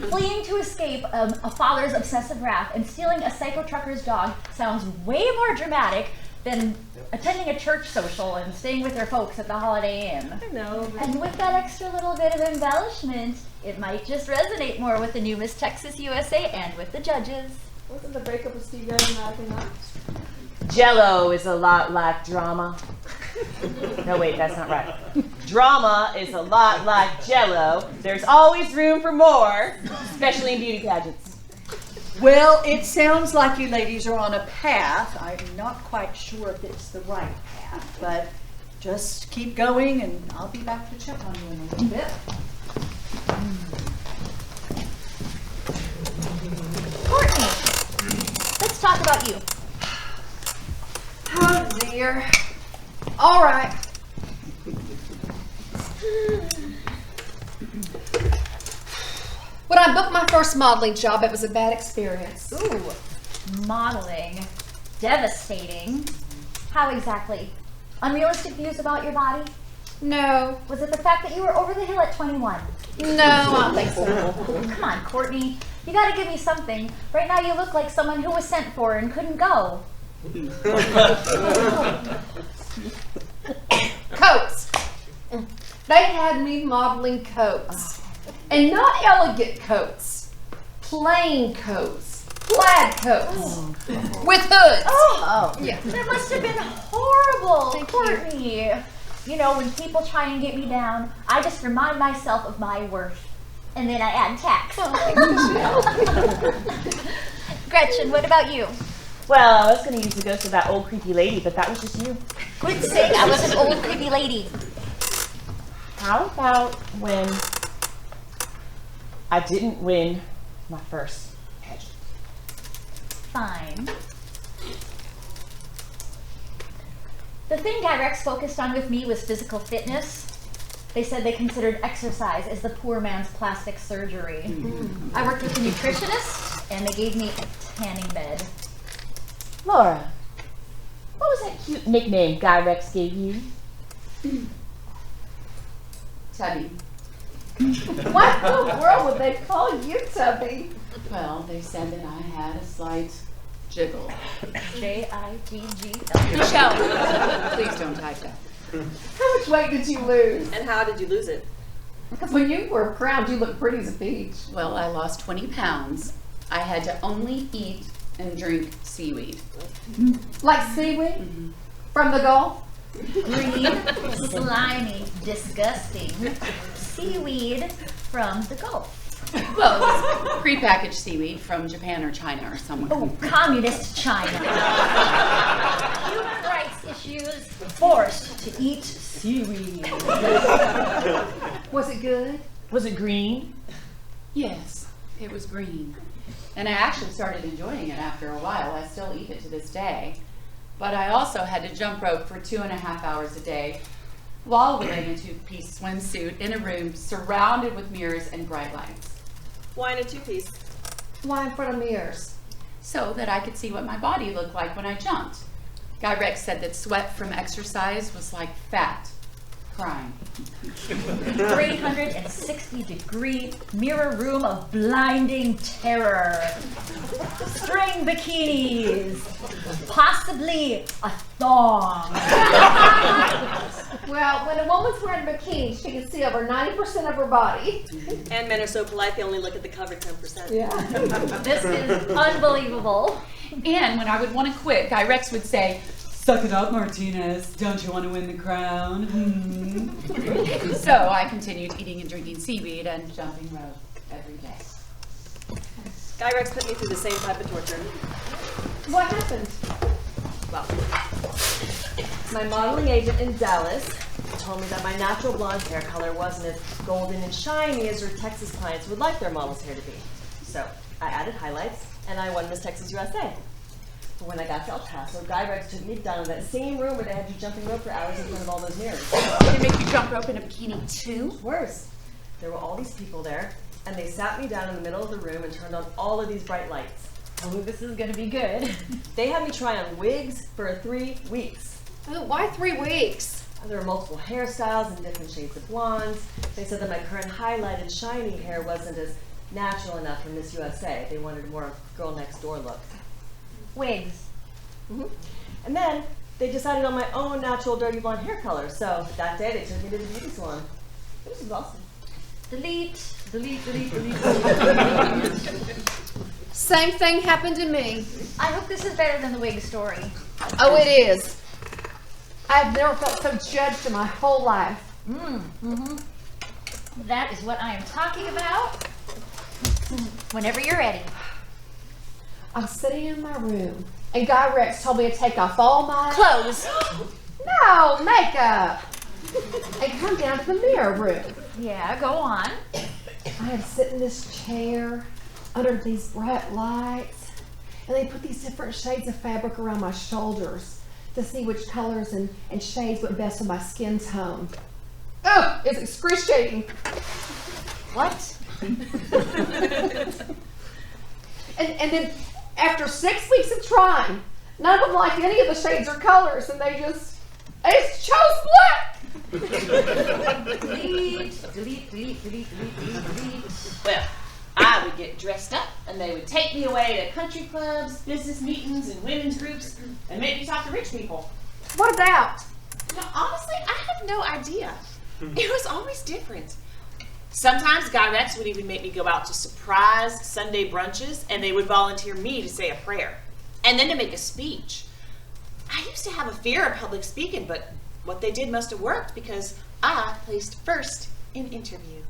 Fleeing to escape a father's obsessive wrath and stealing a psycho trucker's dog sounds way more dramatic than attending a church social and staying with their folks at the Holiday Inn. I know, but... And with that extra little bit of embellishment, it might just resonate more with the new Miss Texas USA and with the judges. Wasn't the breakup with Steve Young American Nights? Jello is a lot like drama. No, wait, that's not right. Drama is a lot like Jello. There's always room for more, especially in beauty pageants. Well, it sounds like you ladies are on a path. I'm not quite sure if it's the right path, but just keep going and I'll be back to check on you in a little bit. Courtney, let's talk about you. Oh, dear. All right. When I booked my first modeling job, it was a bad experience. Ooh, modeling. Devastating. How exactly? Unrealistic views about your body? No. Was it the fact that you were over the hill at 21? No, I don't think so. Come on, Courtney. You gotta give me something. Right now you look like someone who was sent for and couldn't go. Coats. They had me modeling coats. And not elegant coats. Plain coats. Plaid coats. With hoods. Oh, Yeah. that must have been horrible, Thank Courtney. You know, when people try and get me down, I just remind myself of my worth. And then I add tax. Gretchen, what about you? Well, I was going to use the ghost of that old creepy lady, but that was just you. Quit saying I was an old creepy lady. How about when I didn't win my first pageant? Fine. The thing Guy Rex focused on with me was physical fitness. They said they considered exercise as the poor man's plastic surgery. I worked with a nutritionist, and they gave me a tanning bed. Laura, what was that cute nickname Guy Rex gave you? Tubby. Why in the world would they call you Tubby? Well, they said that I had a slight jiggle. J-I-G-G-L. Michelle, please don't type that. How much weight did you lose? And how did you lose it? Because when you were crowned, you looked pretty as a peach. Well, I lost 20 pounds. I had to only eat and drink seaweed. Like seaweed from the Gulf? Green, slimy, disgusting seaweed from the Gulf. Well, it's prepackaged seaweed from Japan or China or somewhere. Oh, communist China. Human rights issues, forced to eat seaweed. Was it good? Was it green? Yes, it was green. And I actually started enjoying it after a while. I still eat it to this day. But I also had to jump rope for 2.5 hours a day while wearing a 2-piece swimsuit in a room surrounded with mirrors and bright lights. Why in a 2-piece? Why in front of mirrors? So that I could see what my body looked like when I jumped. Guy Rex said that sweat from exercise was like fat crying. 360-degree mirror room of blinding terror. String bikinis. Possibly a thong. Well, when a woman's wearing a bikini, she can see over 90% of her body. And men are so polite they only look at the covered 10%. Yeah. This is unbelievable. And when I would want to quit, Guy Rex would say, "Suck it up, Martinez. Don't you want to win the crown?" So I continued eating and drinking seaweed and jumping rope every day. Guy Rex put me through the same type of torture. What happened? Well, my modeling agent in Dallas told me that my natural blonde hair color wasn't as golden and shiny as her Texas clients would like their models' hair to be. So I added highlights, and I won Miss Texas USA. But when I got to El Paso, Guy Rex took me down to that same room where they had you jumping rope for hours in front of all those mirrors. Did it make you jump rope in a bikini too? Worse, there were all these people there, and they sat me down in the middle of the room and turned on all of these bright lights. Oh, this is gonna be good. They had me try on wigs for 3 weeks. Oh, why 3 weeks? There were multiple hairstyles and different shades of blondes. They said that my current highlighted, shiny hair wasn't as natural enough for Miss USA. They wanted more girl next door look. Wigs. And then they decided on my own natural dirty blonde hair color. So that day they took me to the beauty salon. It was exhausting. Delete, delete, delete, delete, delete. Same thing happened to me. I hope this is better than the wig story. Oh, it is. I've never felt so judged in my whole life. That is what I am talking about. Whenever you're ready. I'm sitting in my room, and Guy Rex told me to take off all my Clothes. No, makeup. And come down to the mirror room. Yeah, go on. I had to sit in this chair under these bright lights, and they put these different shades of fabric around my shoulders to see which colors and shades went best with my skin tone. Oh, it's excruciating. What? And then after 6 weeks of trying, none of them liked any of the shades or colors, and they chose black. Delete, delete, delete, delete, delete, delete, delete. Well, I would get dressed up and they would take me away to country clubs, business meetings, and women's groups and make me talk to rich people. What about? You know, honestly, I have no idea. It was always different. Sometimes Guy Rex would even make me go out to surprise Sunday brunches, and they would volunteer me to say a prayer and then to make a speech. I used to have a fear of public speaking, but what they did must have worked because I placed first in interview.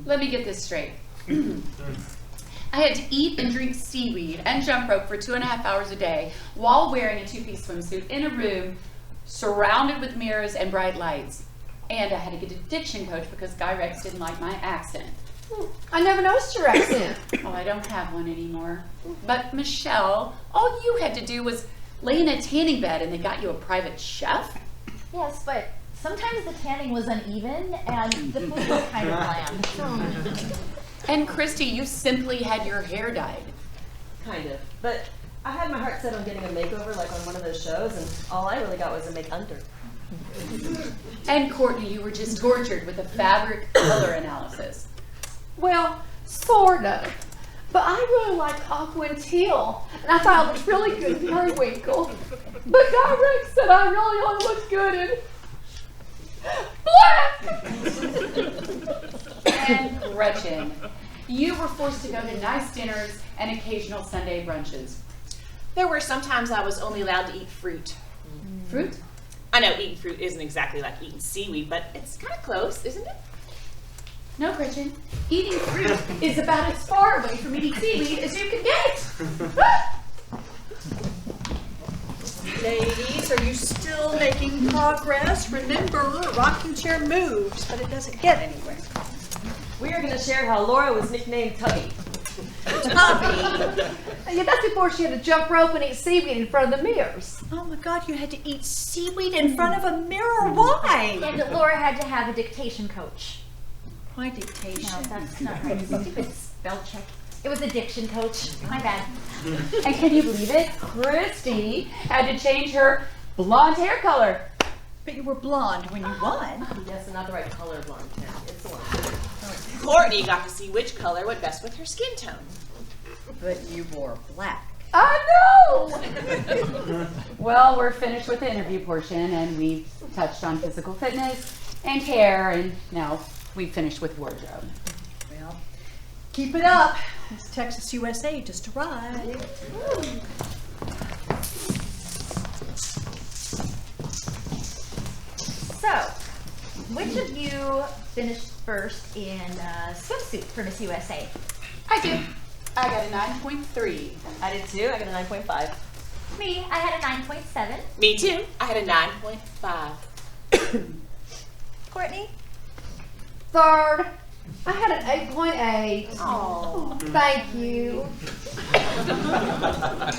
Let me get this straight. I had to eat and drink seaweed and jump rope for 2.5 hours a day while wearing a 2-piece swimsuit in a room surrounded with mirrors and bright lights. And I had to get a diction coach because Guy Rex didn't like my accent. I never noticed your accent. Well, I don't have one anymore. But Michelle, all you had to do was lay in a tanning bed and they got you a private chef? Yes, but sometimes the tanning was uneven and the food was kind of bland. And Christy, you simply had your hair dyed. Kind of. But I had my heart set on getting a makeover like on one of those shows, and all I really got was a make under. And Courtney, you were just tortured with a fabric color analysis. Well, sort of. But I really liked aqua and teal, and I thought I looked really good in periwinkle. But Guy Rex said I really only looked good in black. And Gretchen, You were forced to go to nice dinners and occasional Sunday brunches. There were some times I was only allowed to eat fruit. Fruit? I know eating fruit isn't exactly like eating seaweed, but it's kind of close, isn't it? No, Gretchen. Eating fruit is about as far away from eating seaweed as you can get. Ladies, are you still making progress? Remember, a rocking chair moves, but it doesn't get anywhere. We are going to share how Laura was nicknamed Tubby. Yeah, that's before she had to jump rope and eat seaweed in front of the mirrors. Oh my God, you had to eat seaweed in front of a mirror. Why? And Laura had to have a dictation coach. Why dictation? No, that's not right. Stupid spell check. It was a diction coach. My bad. And can you believe it? Christy had to change her blonde hair color. But you were blonde when you won. Yes, and not the right color blonde hair. It's the one. Courtney got to see which color went best with her skin tone. But you wore black. I know! Well, we're finished with the interview portion, and we've touched on physical fitness and hair, and now we've finished with wardrobe. Well, keep it up. Miss Texas USA just arrived. So, which of you finished first in swimsuit for Miss USA? I did. I got a 9.3. I did too. I got a 9.5. Me, I had a 9.7. Me too. I had a 9.5. Courtney? Third, I had an 8.8. Oh. Thank you.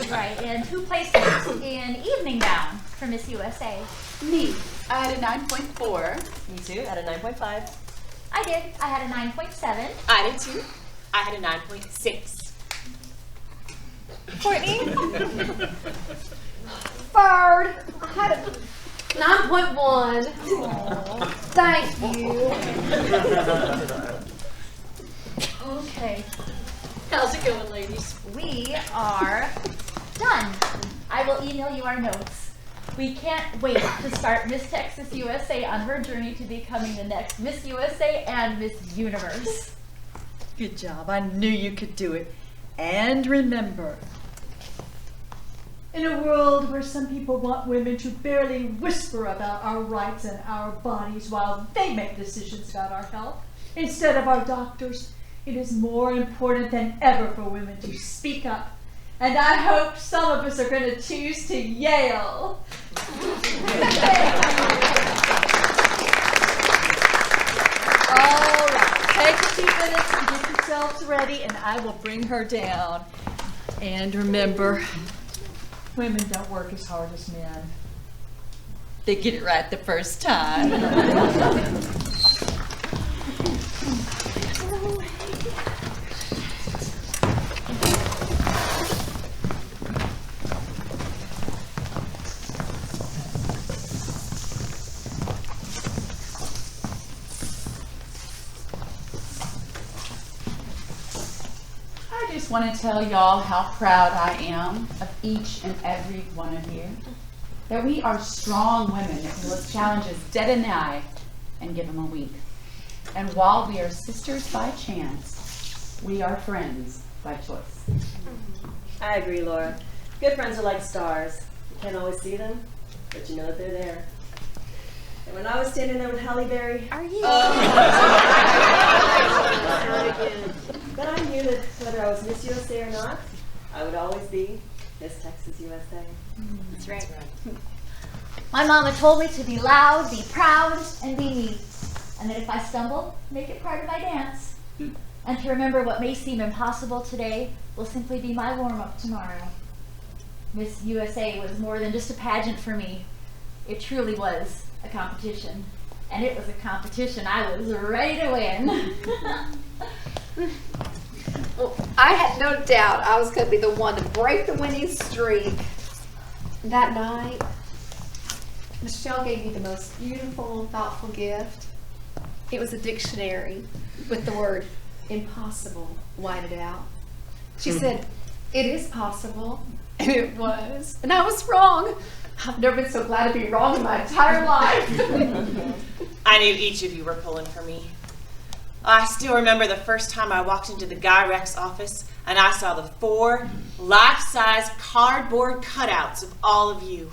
Right, and who placed first in evening gown for Miss USA? Me, I had a 9.4. Me too. I had a 9.5. I did. I had a 9.7. I did too. I had a 9.6. Courtney? Third, I had a 9.1. Thank you. Okay, How's it going, ladies? we are done. I will email you our notes. We can't wait to start Miss Texas USA on her journey to becoming the next Miss USA and Miss Universe. Good job. I knew you could do it. And remember, in a world where some people want women to barely whisper about our rights and our bodies while they make decisions about our health, instead of our doctors, it is more important than ever for women to speak up. And I hope some of us are going to choose to Yale. All right, take a few minutes and get yourselves ready, and I will bring her down. And remember, women don't work as hard as men. They get it right the first time. I just want to tell y'all how proud I am of each and every one of you. That we are strong women that can look challenges dead in the eye and give them a wink. And while we are sisters by chance, we are friends by choice. I agree, Laura. Good friends are like stars. You can't always see them, but you know that they're there. And when I was standing there with Halle Berry, Are you? but I knew that whether I was Miss USA or not, I would always be Miss Texas USA. That's right. My mama told me to be loud, be proud, and be me. And that if I stumble, make it part of my dance. And to remember what may seem impossible today will simply be my warm-up tomorrow. Miss USA was more than just a pageant for me. It truly was a competition. And it was a competition I was ready to win. Well, I had no doubt I was going to be the one to break the winning streak. That night, Michelle gave me the most beautiful and thoughtful gift. It was a dictionary with the word impossible whited out. She said, "It is possible," and it was. And I was wrong. I've never been so glad to be wrong in my entire life. I knew each of you were pulling for me. I still remember the first time I walked into the Guy Rex office and I saw the 4 life-size cardboard cutouts of all of you.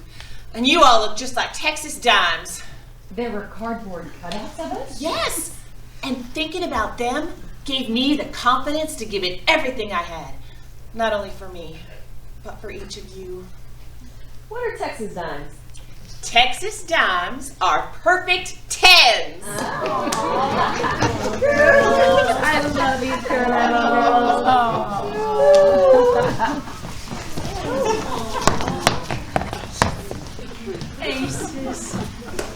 And you all look just like Texas dimes. There were cardboard cutouts of us? Yes! And thinking about them gave me the confidence to give it everything I had. Not only for me, but for each of you. What are Texas dimes? Texas dimes are perfect 10s. I love these Aces.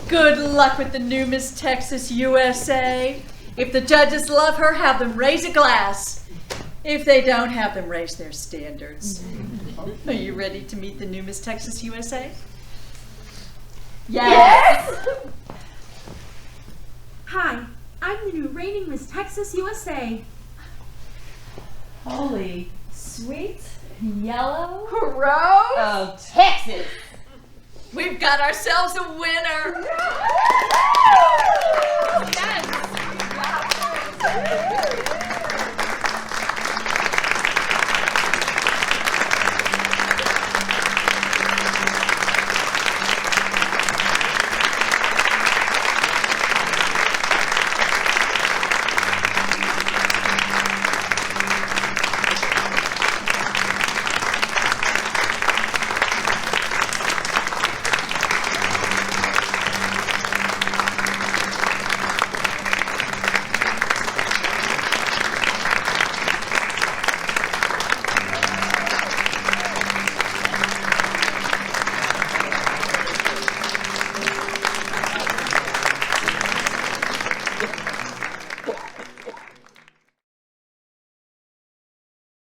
Good luck with the new Miss Texas USA. If the judges love her, have them raise a glass. If they don't, have them raise their standards. Are you ready to meet the new Miss Texas USA? Yes! Hi, I'm the new reigning Miss Texas USA. Holy sweet yellow Rose, Oh, Texas! we've got ourselves a winner. Yes!